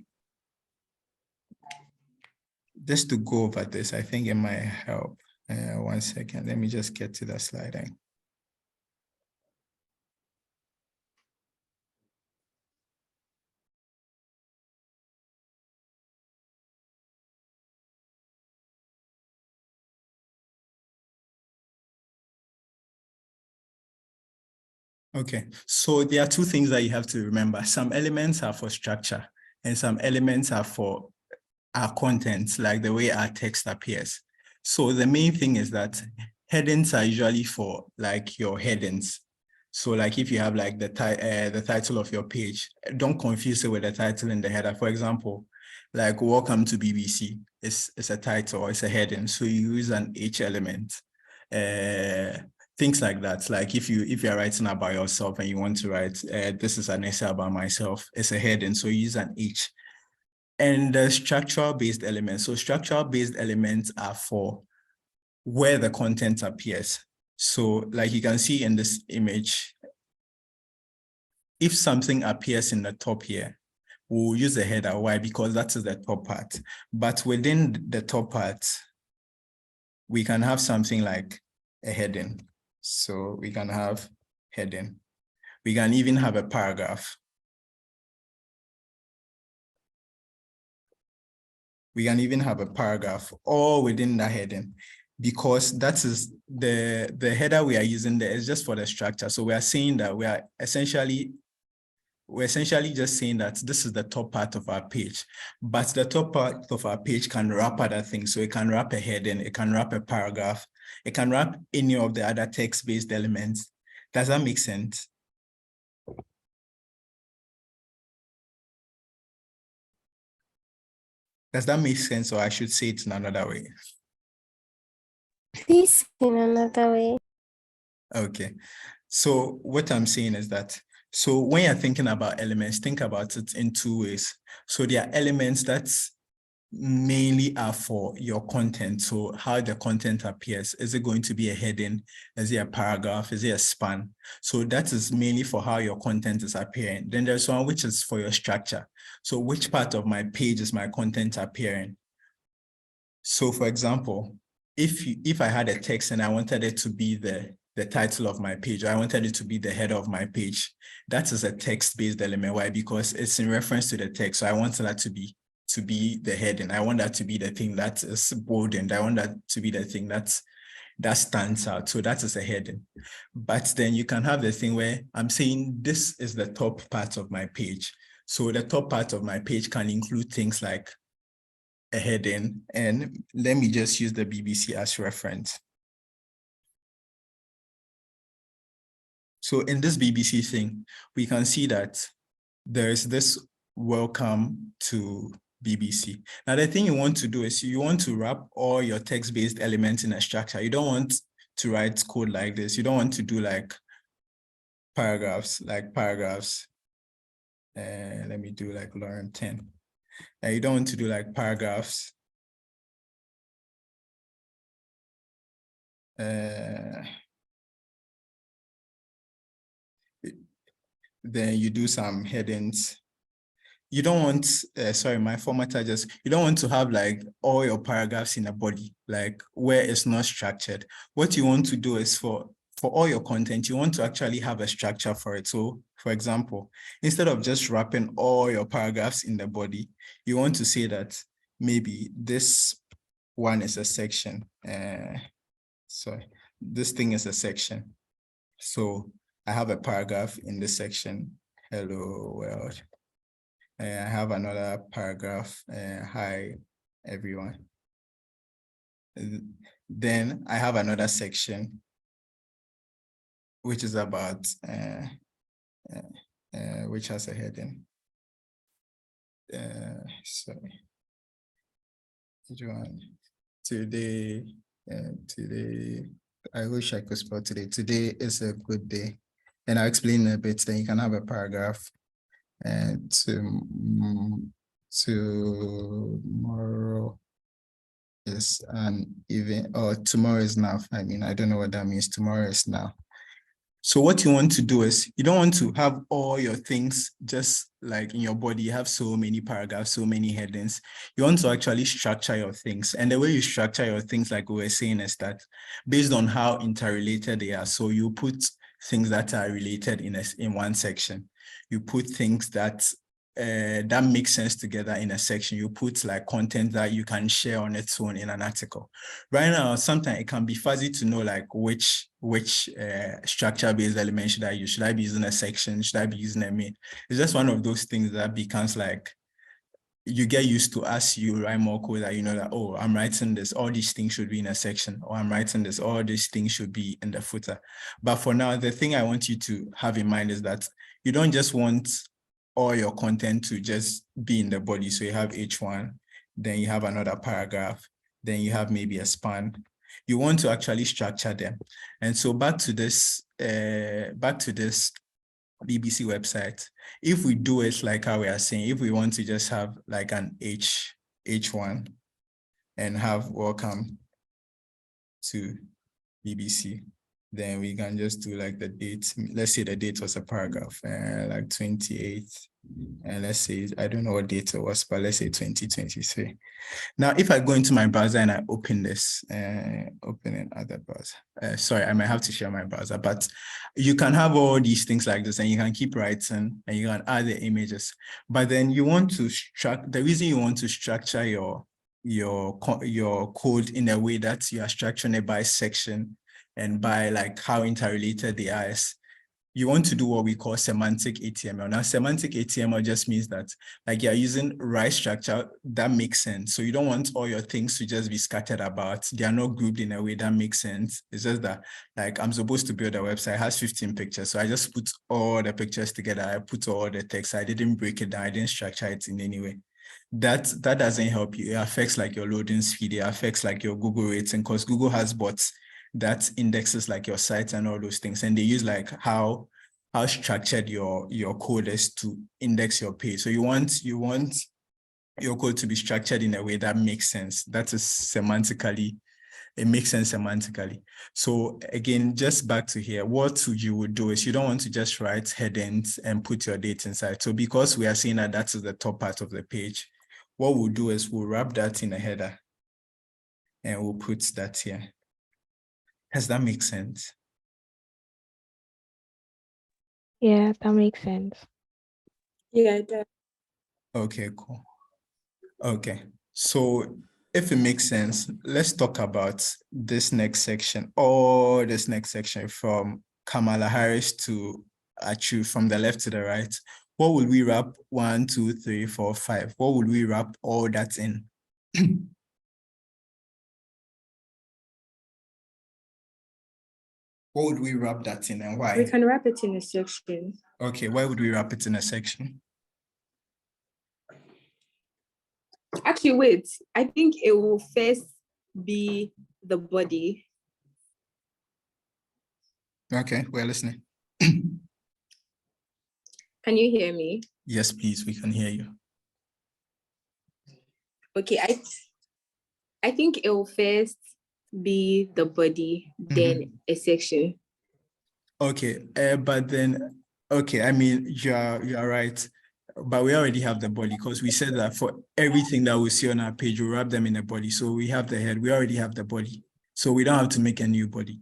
go over this, I think it might help. 1 second, let me just get to the slide. Okay, so there are two things that you have to remember. Some elements are for structure and some elements are for our content, like the way our text appears. So the main thing is that headings are usually for like your headings. So like if you have like the title of your page, don't confuse it with the title in the header. For example, like welcome to BBC, it's a title, it's a heading. So you use an H element. Things like that. Like if you're writing about yourself and you want to write, this is an essay about myself, it's a heading, so you use an H. And the structural based elements. So structural based elements are for where the content appears. So like you can see in this image, if something appears in the top here, we'll use a header. Why? Because that is the top part. But within the top part, we can have something like a heading. So we can have heading. We can even have a paragraph. We can even have a paragraph all within that heading, because that is the header we are using there is just for the structure. So we are saying that we're essentially just saying that this is the top part of our page, but the top part of our page can wrap other things. So it can wrap a heading, it can wrap a paragraph, it can wrap any of the other text-based elements. Does that make sense? Does that make sense, or I should say it in another way? Please in another way. Okay, so what I'm saying is that, so when you're thinking about elements, think about it in two ways. So there are elements that mainly are for your content. So how the content appears. Is it going to be a heading? Is it a paragraph? Is it a span? So that is mainly for how your content is appearing. Then there's one which is for your structure. So which part of my page is my content appearing? So for example, if I had a text and I wanted it to be the title of my page, I wanted it to be the header of my page, that is a text-based element. Why? Because it's in reference to the text. So I wanted that to be the heading. I want that to be the thing that is boldened. I want that to be the thing that's that stands out. So that is a heading. But then you can have the thing where I'm saying this is the top part of my page. So the top part of my page can include things like a heading. And let me just use the BBC as reference. So in this BBC thing, we can see that there is this welcome to BBC. Now, the thing you want to do is you want to wrap all your text-based elements in a structure. You don't want to write code like this. You don't want to do like paragraphs. Let me do like Lauren 10. You don't want to do like paragraphs. Then you do some headings. You don't want, sorry, my formatter you don't want to have like all your paragraphs in a body, like where it's not structured. What you want to do is for all your content, you want to actually have a structure for it. So for example, instead of just wrapping all your paragraphs in the body, you want to say that maybe this one is a section. Sorry, this thing is a section. So I have a paragraph in this section. Hello world. I have another paragraph. Hi, everyone. Then I have another section, which is about, which has a heading. Sorry. Today, I wish I could spell today. Today is a good day. And I'll explain a bit, then you can have a paragraph. And tomorrow is an event, or tomorrow is now. I mean, I don't know what that means. Tomorrow is now. So what you want to do is you don't want to have all your things just like in your body. You have so many paragraphs, so many headings. You want to actually structure your things. And the way you structure your things, like we were saying, is that based on how interrelated they are. So you put things that are related in one section. You put things that make sense together in a section. You put like content that you can share on its own in an article. Right now, sometimes it can be fuzzy to know like which structure-based element should I use? Should I be using a section? Should I be using a main? It's just one of those things that becomes like, you get used to as you write more code that you know that, oh, I'm writing this, all these things should be in a section, or I'm writing this, all these things should be in the footer. But for now, the thing I want you to have in mind is that you don't just want all your content to just be in the body. So you have H1, then you have another paragraph, then you have maybe a span. You want to actually structure them. And so back to this BBC website, if we do it like how we are saying, if we want to just have like an H1 and have welcome to BBC, then we can just do like the date. Let's say the date was a paragraph, like 28th. And let's say, I don't know what date it was, but let's say 2023. Now, if I go into my browser and I open this, open another browser. Sorry, I might have to share my browser, but you can have all these things like this and you can keep writing and you can add the images. But then you want to the reason you want to structure your code in a way that you are structuring it by section and by like how interrelated they are. You want to do what we call semantic HTML. Now, semantic HTML just means that like you're using right structure that makes sense. So you don't want all your things to just be scattered about. They are not grouped in a way that makes sense. It's just that like I'm supposed to build a website, it has 15 pictures. So I just put all the pictures together. I put all the text. I didn't break it down. I didn't structure it in any way. That doesn't help you. It affects like your loading speed. It affects like your Google rating because Google has bots that indexes like your site and all those things. And they use like how structured your code is to index your page. So you want your code to be structured in a way that makes sense. That is semantically, it makes sense semantically. So again, just back to here, what you would do is you don't want to just write headings and put your date inside. So because we are saying that that is the top part of the page, what we'll do is we'll wrap that in a header and we'll put that here. Does that make sense? Yeah, that makes sense. Yeah, it does. Okay, cool. Okay, so if it makes sense, let's talk about this next section or this next section from Kamala Harris to Achu, from the left to the right. What would we wrap 1, 2, 3, 4, 5? What would we wrap all that in? What would we wrap that in and We why? can wrap it in a section. Okay, why would we wrap it in a section? Actually, wait. I think it will first be the body. Okay, we're listening. Can you hear me? Yes, please, we can hear you. Okay, I think it will first be the body, then a section. Okay, but then, okay, I mean, you're right, but we already have the body because we said that for everything that we see on our page, we wrap them in a body. So we have the head, we already have the body. So we don't have to make a new body.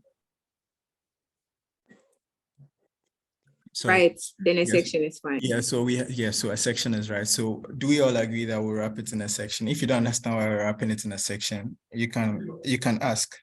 So, Right, then a yes. section is fine. Yeah, so so a section is right. So do we all agree that we'll wrap it in a section? If you don't understand why we're wrapping it in a section, you can ask.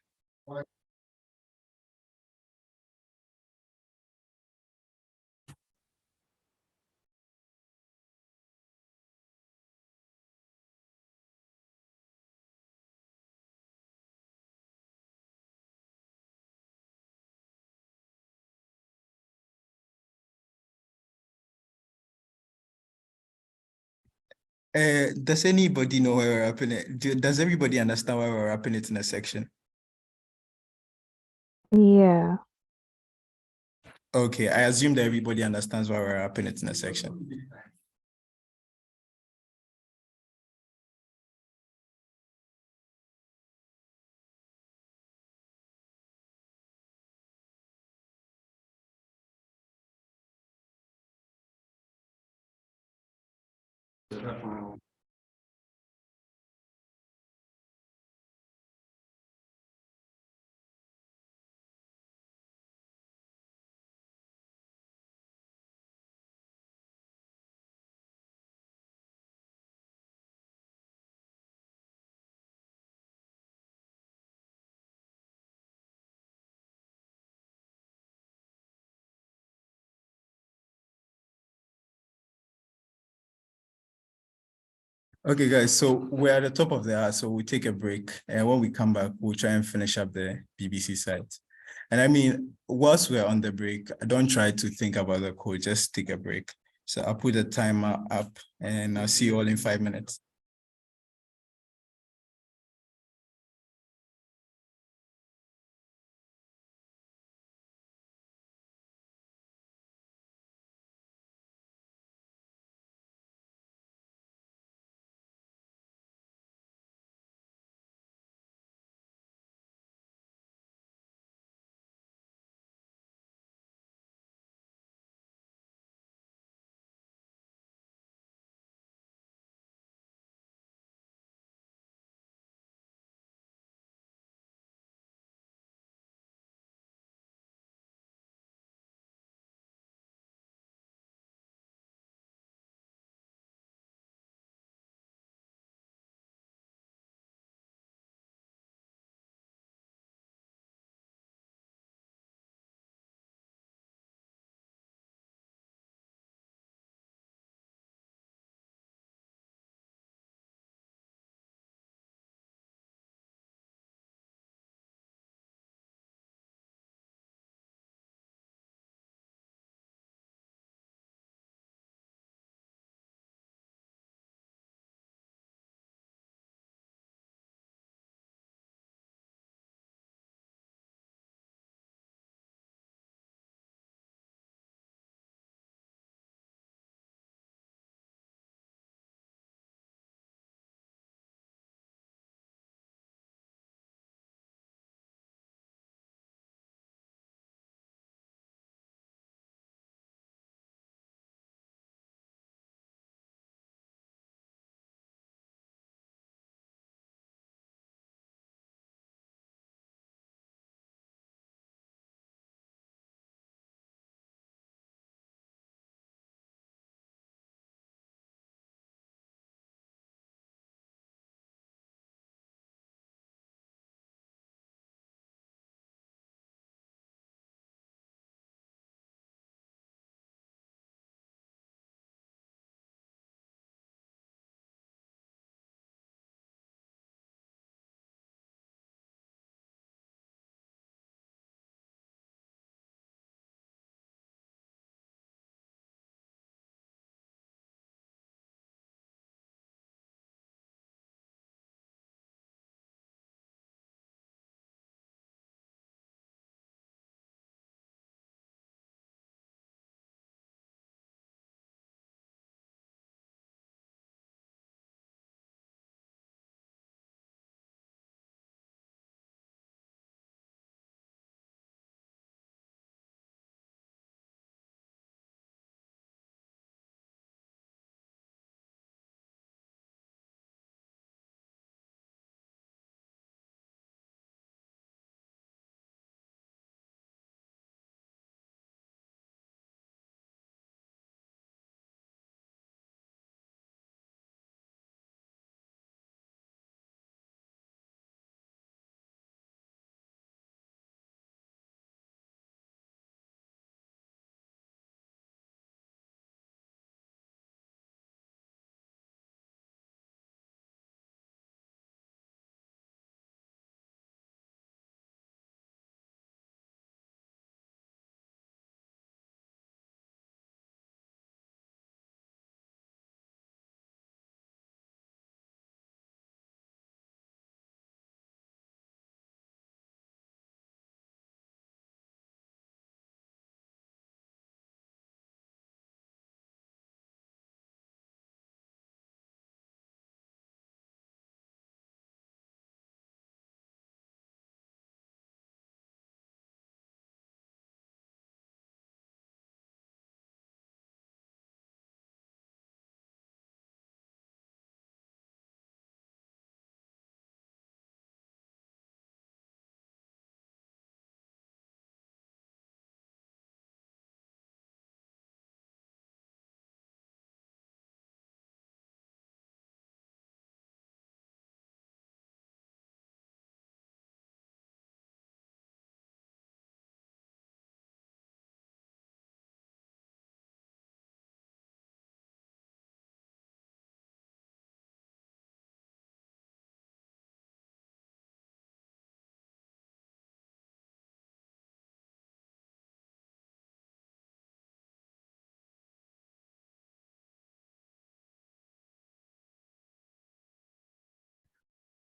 Does anybody know why we're wrapping it? Does everybody understand why we're wrapping it in a section? Yeah. Okay, I assume that everybody understands why we're wrapping it in a section. Okay, guys, so we're at the top of the hour, so we'll take a break. And when we come back, we'll try and finish up the BBC site. And I mean, whilst we're on the break, don't try to think about the code, just take a break. So I'll put the timer up and I'll see you all in 5 minutes.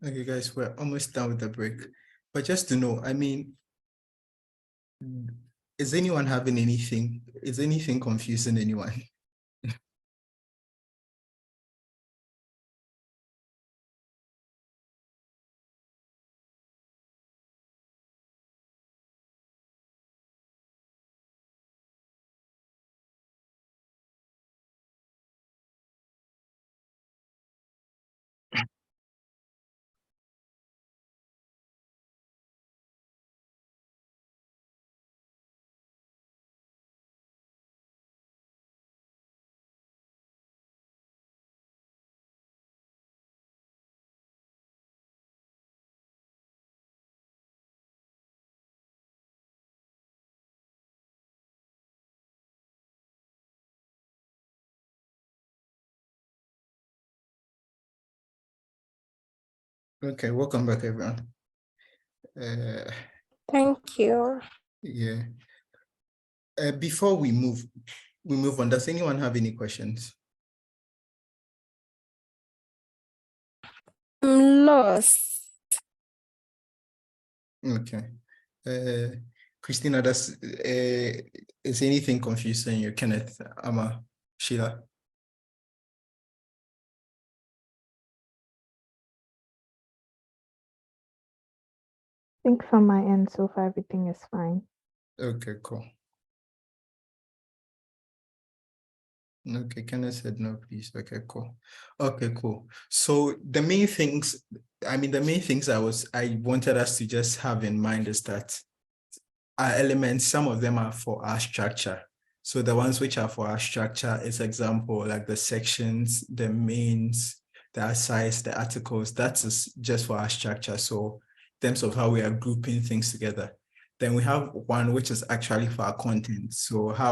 Okay, guys, we're almost done with the break. But just to know, I mean, is anyone having anything? Is anything confusing anyone? Okay, welcome back, everyone. Thank you. Yeah. Before we move on, does anyone have any questions? I'm lost. Okay. Christina, is anything confusing you? Kenneth, Ama, Sheila? I think from my end, so far everything is fine. Okay, cool. Okay, Kenneth said no, please. Okay, cool. Okay, cool. So the main things I wanted us to just have in mind is that our elements, some of them are for our structure. So the ones which are for our structure is example, like the sections, the mains, the asides, the articles, that is just for our structure. So in terms of how we are grouping things together. Then we have one which is actually for our content. So how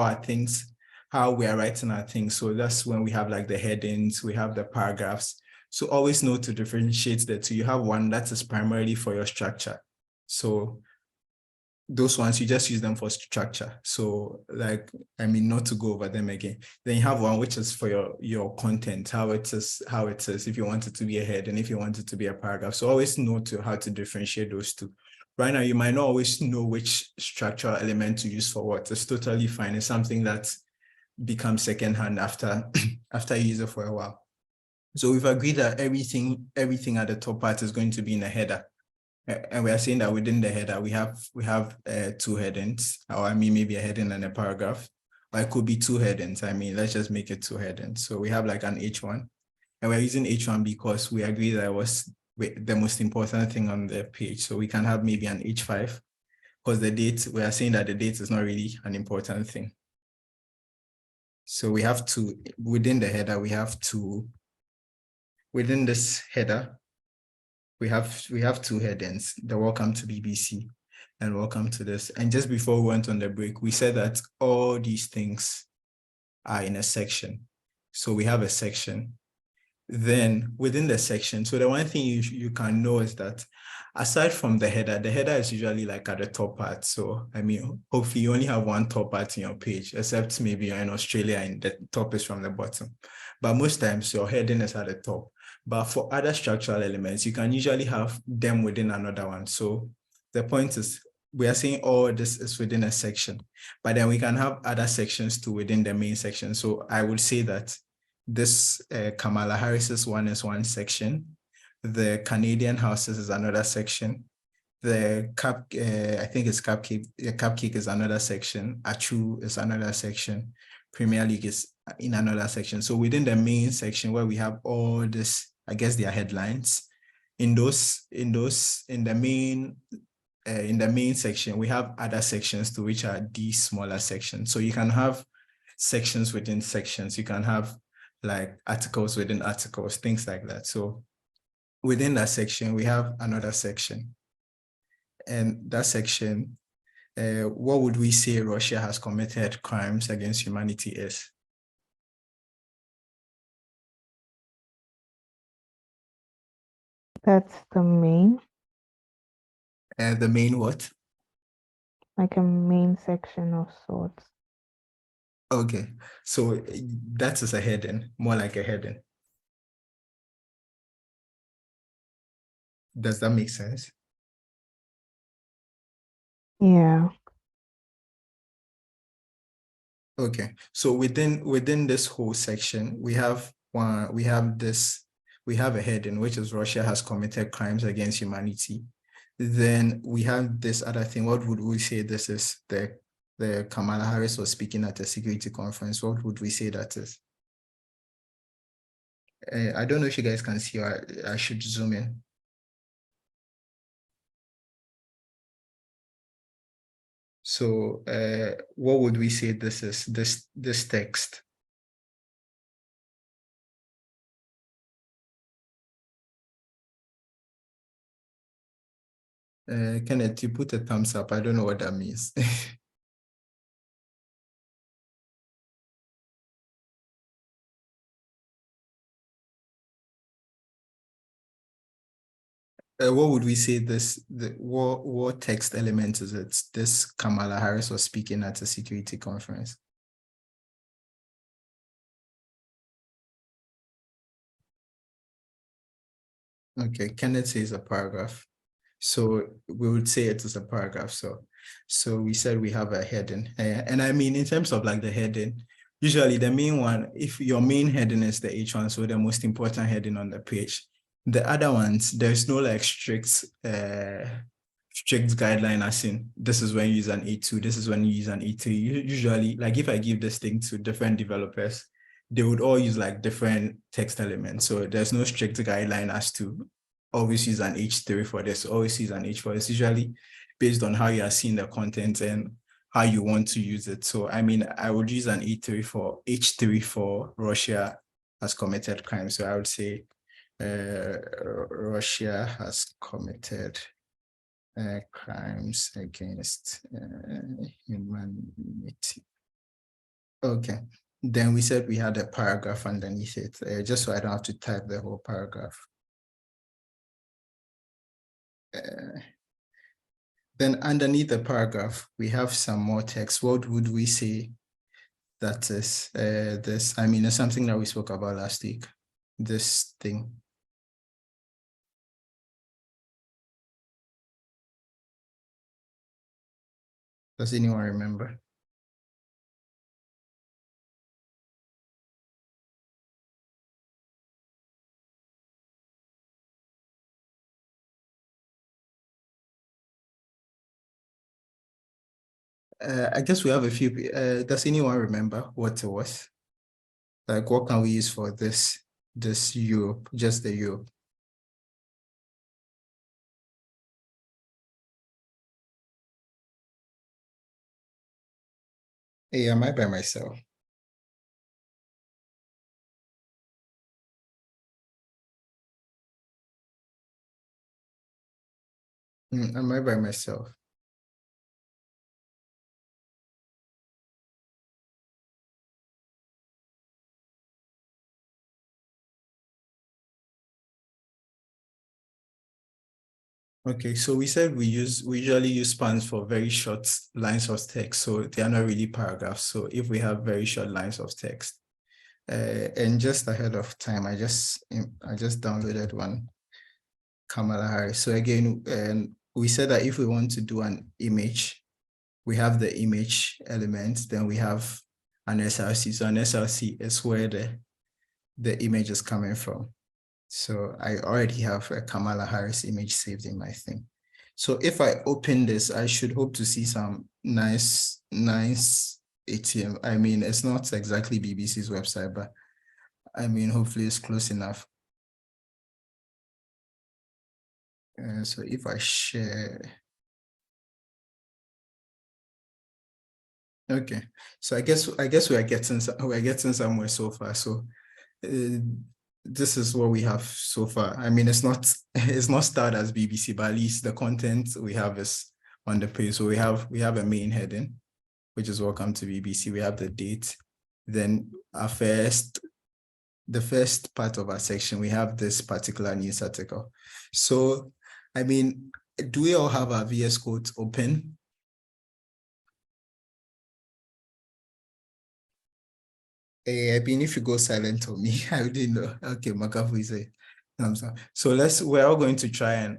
we are writing our things. So that's when we have like the headings, we have the paragraphs. So always know to differentiate the two. You have one that is primarily for your structure. So those ones, you just use them for structure. So like, I mean, not to go over them again. Then you have one which is for your content, how it is, if you want it to be a head and if you want it to be a paragraph. So always know how to differentiate those two. Right now, you might not always know which structural element to use for what. It's totally fine. It's something that becomes secondhand after you use it for a while. So we've agreed that everything at the top part is going to be in a header. And we are saying that within the header, we have two headings, or I mean, maybe a heading and a paragraph, or it could be two headings. I mean, let's just make it two headings. So we have like an H1, and we're using H1 because we agree that it was the most important thing on the page. So we can have maybe an H5 because the date, we are saying that the date is not really an important thing. So we have to, within the header, within this header, we have two headings, the welcome to BBC and welcome to this. And just before we went on the break, we said that all these things are in a section. So we have a section. Then within the section, so the one thing you can know is that aside from the header is usually like at the top part. So I mean, hopefully you only have one top part in your page, except maybe you're in Australia and the top is from the bottom. But most times your heading is at the top. But for other structural elements, you can usually have them within another one. So the point is, we are saying all this is within a section, but then we can have other sections too within the main section. So I would say that this Kamala Harris's one is one section. The Canadian houses is another section. The I think it's Cupcake is another section. Achu is another section. Premier League is in another section. So within the main section where we have all this, I guess they are headlines. In the main section, we have other sections to which are these smaller sections. So you can have sections within sections. You can have like articles within articles, things like that. So within that section, we have another section. And that section, what would we say Russia has committed crimes against humanity is? That's the main, The main what? like a main section of sorts. Okay, so that is a heading, more like a heading. Does that make sense? Yeah. Okay, so within this whole section, we have a heading which is Russia has committed crimes against humanity. Then we have this other thing. What would we say this is? The Kamala Harris was speaking at a security conference. What would we say that is? I don't know if you guys can see, or I should zoom in. So what would we say this is, this text? Kenneth, you put a thumbs up. I don't know what that means. What would we say what text element is it? This Kamala Harris was speaking at a security conference. Okay, Kenneth says a paragraph. So we would say it is a paragraph. So we said we have a heading. And I mean, in terms of like the heading, usually the main one, if your main heading is the H1, so the most important heading on the page, the other ones, there's no like strict guideline as in this is when you use an A2, this is when you use an A3. Usually, like if I give this thing to different developers, they would all use like different text elements. So there's no strict guideline as to always use an H3 for this, always use an H4. It's usually based on how you are seeing the content and how you want to use it. So I mean, I would use an H3 for Russia has committed crimes. So I would say Russia has committed crimes against humanity. Okay, then we said we had a paragraph underneath it, just so I don't have to type the whole paragraph. Then underneath the paragraph, we have some more text. What would we say that is this? I mean, it's something that we spoke about last week, this thing. Does anyone remember? I guess we have a few. Does anyone remember what it was? Like, what can we use for this Europe, just the Europe? Hey, am I by myself? Am I by myself? Okay, so we said we usually use spans for very short lines of text, so they are not really paragraphs. So if we have very short lines of text, and just ahead of time, I just downloaded one, Kamala Harris. So again, we said that if we want to do an image, we have the image element, then we have an SRC. So an SRC is where the image is coming from. So I already have a Kamala Harris image saved in my thing. So if I open this, I should hope to see some nice ATM. I mean, it's not exactly BBC's website, but I mean, hopefully it's close enough. So if I share, okay. So I guess we're getting somewhere so far. So this is what we have so far. I mean, it's not starred as BBC, but at least the content we have is on the page. So we have a main heading, which is welcome to BBC. We have the date. Then the first part of our section, we have this particular news article. So, I mean, do we all have our VS Code open? I mean, if you go silent on me, I didn't know. Okay, Makafu is Thumbs up. So we're all going to try and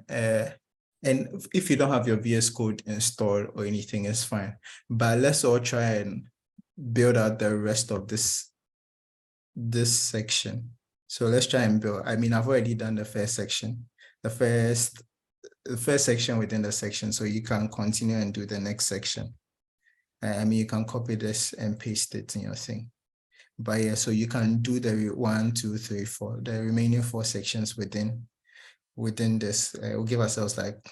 if you don't have your VS Code installed or anything, it's fine. But let's all try and build out the rest of this section. So let's try and build. I mean, I've already done the first section, the first section within the section. So you can continue and do the next section. I mean, you can copy this and paste it in your thing. But yeah, so you can do the 1, 2, 3, 4, the remaining 4 sections within this. We'll give ourselves like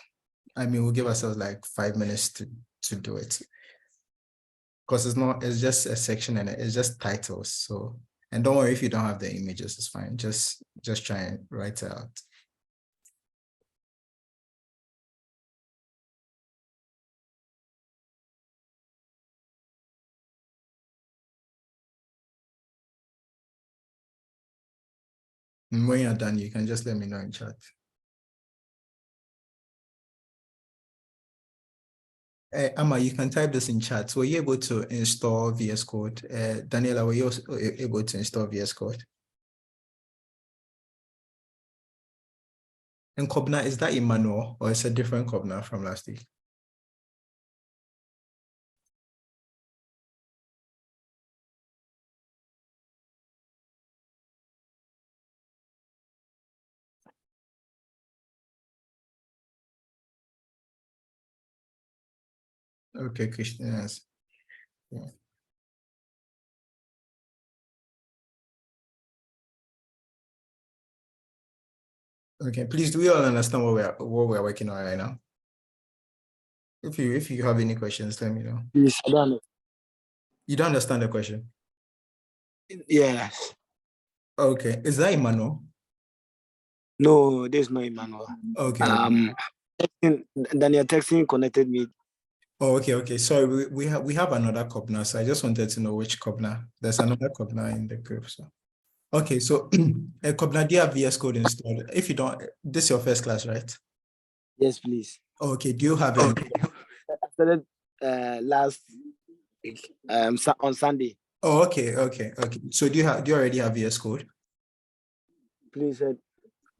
5 minutes to do it. Because it's just a section and it's just titles. So, and don't worry if you don't have the images, it's fine. Just try and write it out. And when you're done, you can just let me know in chat. Amma, you can type this in chat. Were you able to install VS Code? Daniela, were you also able to install VS Code? And Kobna, is that Emmanuel or it's a different Kobna from last week? Okay, Christian, yes. Yeah. Okay, please, do we all understand what we're working on right now? If you have any questions, let me know. Please, I don't know. You don't understand the question? Yes. Okay, is that Emmanuel? No, there's no Emmanuel. Okay. Daniel texting connected me. Oh, okay. Sorry, we have another Kobna, so I just wanted to know which Kobna. There's another Kobna in the group. So okay, so Kobna, do you have VS Code installed? If you don't, this is your first class, right? Yes, please. Okay, do you have it? I started last week, on Sunday. Oh, okay. So do you already have VS Code? Please,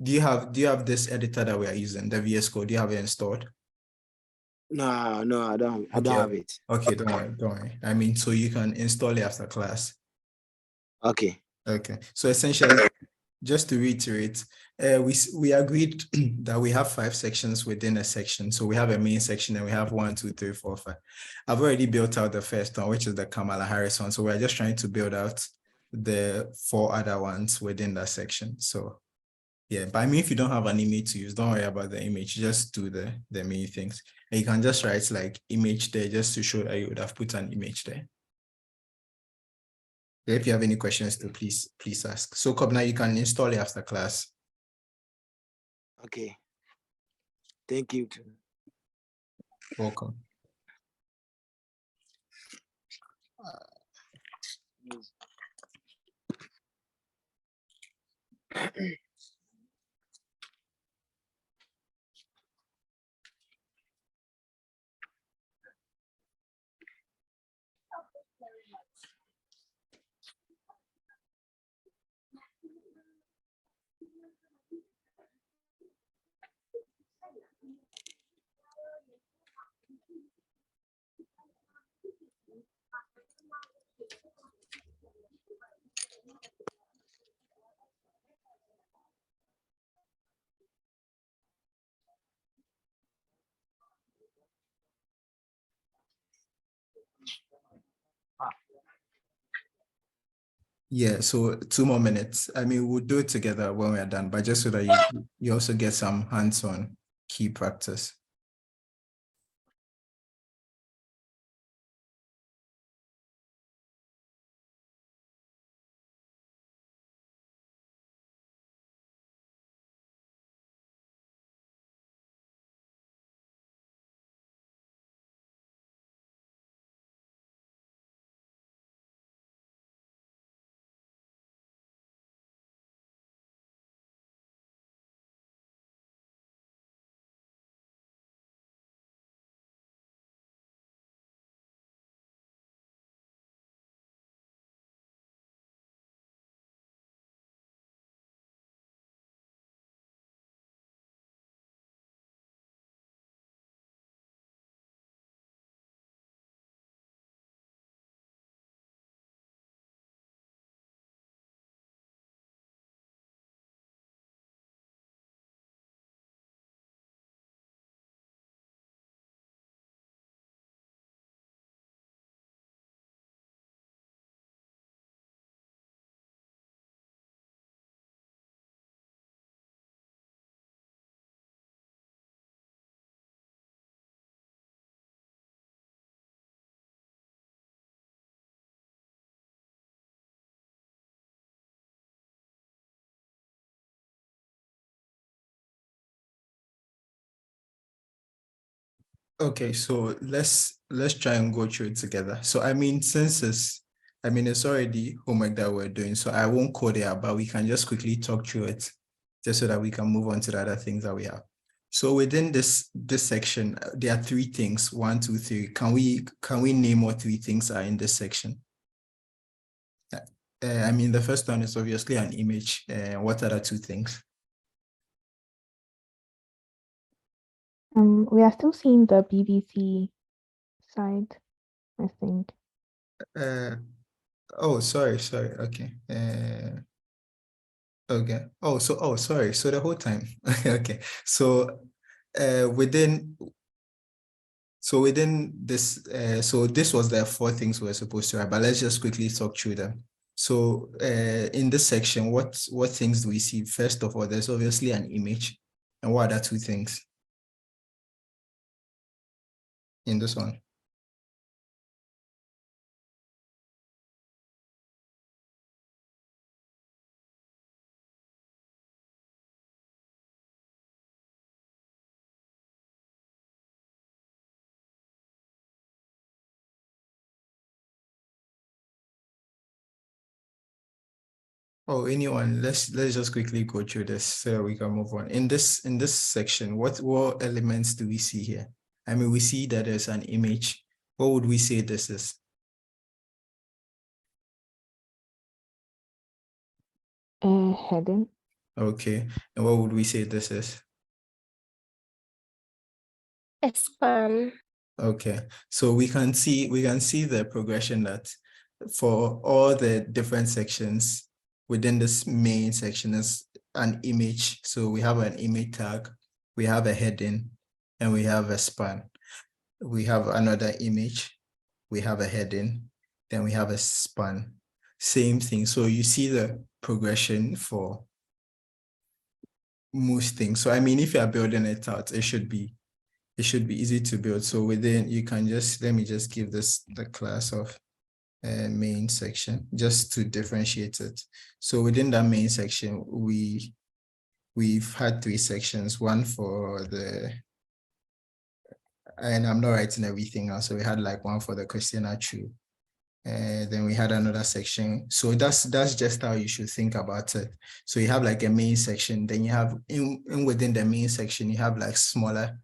Do you have this editor that we are using, the VS Code? Do you have it installed? no, I don't Okay. have it. Okay, don't worry. I mean, so you can install it after class. Okay. Okay. So essentially, just to reiterate, we agreed that we have 5 sections within a section. So we have a main section and we have 1, 2, 3, 4, 5. I've already built out the first one, which is the Kamala Harris one. So we're just trying to build out the 4 other ones within that section. So yeah, but I mean, if you don't have an image to use, don't worry about the image. Just do the main things. And you can just write like image there just to show that you would have put an image there. If you have any questions, to please ask. So Kobna, you can install it after class. Okay. Thank you. Welcome. Yeah, so 2 more minutes. I mean, we'll do it together when we're done, but just so that you also get some hands-on key practice. Okay, so let's try and go through it together. So I mean, since it's already homework that we're doing, so I won't code it out, but we can just quickly talk through it just so that we can move on to the other things that we have. So within this section, there are three things, 1, 2, 3. Can we name what three things are in this section? I mean, the first one is obviously an image. What are the two things? We are still seeing the BBC side, I think. Oh, sorry. Okay. Okay. Oh, sorry. So the whole time. Okay. So within this, so this was the 4 things we were supposed to write, but let's just quickly talk through them. So in this section, what things do we see? First of all, there's obviously an image. And what are the 2 things in this one? Oh, anyone, let's just quickly go through this so that we can move on. In this section, what elements do we see here? I mean, we see that there's an image. What would we say this is? Heading. Okay. And what would we say this is? A span. Okay. So we can see the progression that for all the different sections within this main section is an image. So we have an image tag, we have a heading, and we have a span. We have another image, we have a heading, then we have a span. Same thing. So you see the progression for most things. So I mean, if you are building it out, it should be easy to build. So within, you can just, let me just give this the class of main section just to differentiate it. So within that main section, we've had 3 sections, one for the, and I'm not writing everything else. So we had like one for the question or two. Then we had another section. So that's just how you should think about it. So you have like a main section, then you have in within the main section, you have like smaller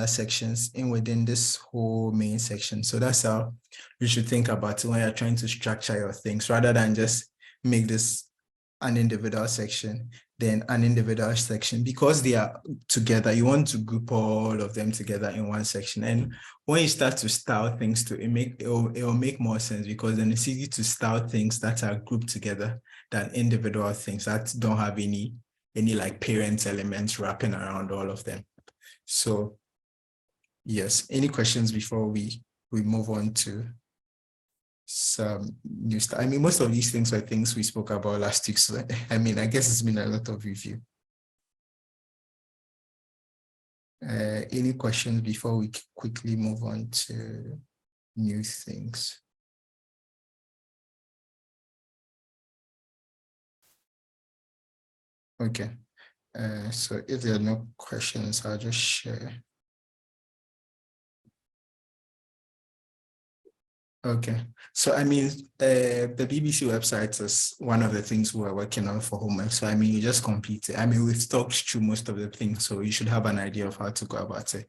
sections in within this whole main section. So that's how you should think about it when you're trying to structure your things, rather than just make this an individual section, then an individual section. Because they are together, you want to group all of them together in one section. And when you start to style things it will make more sense, because then it's easy to style things that are grouped together than individual things that don't have any like parent elements wrapping around all of them. So yes, any questions before we move on to some new stuff? I mean, most of these things were things we spoke about last week. So I mean, I guess it's been a lot of review. Any questions before we quickly move on to new things? Okay. So if there are no questions, I'll just share. Okay, so I mean, the BBC website is one of the things we're working on for homework. So I mean, you just complete it. I mean, we've talked through most of the things, so you should have an idea of how to go about it.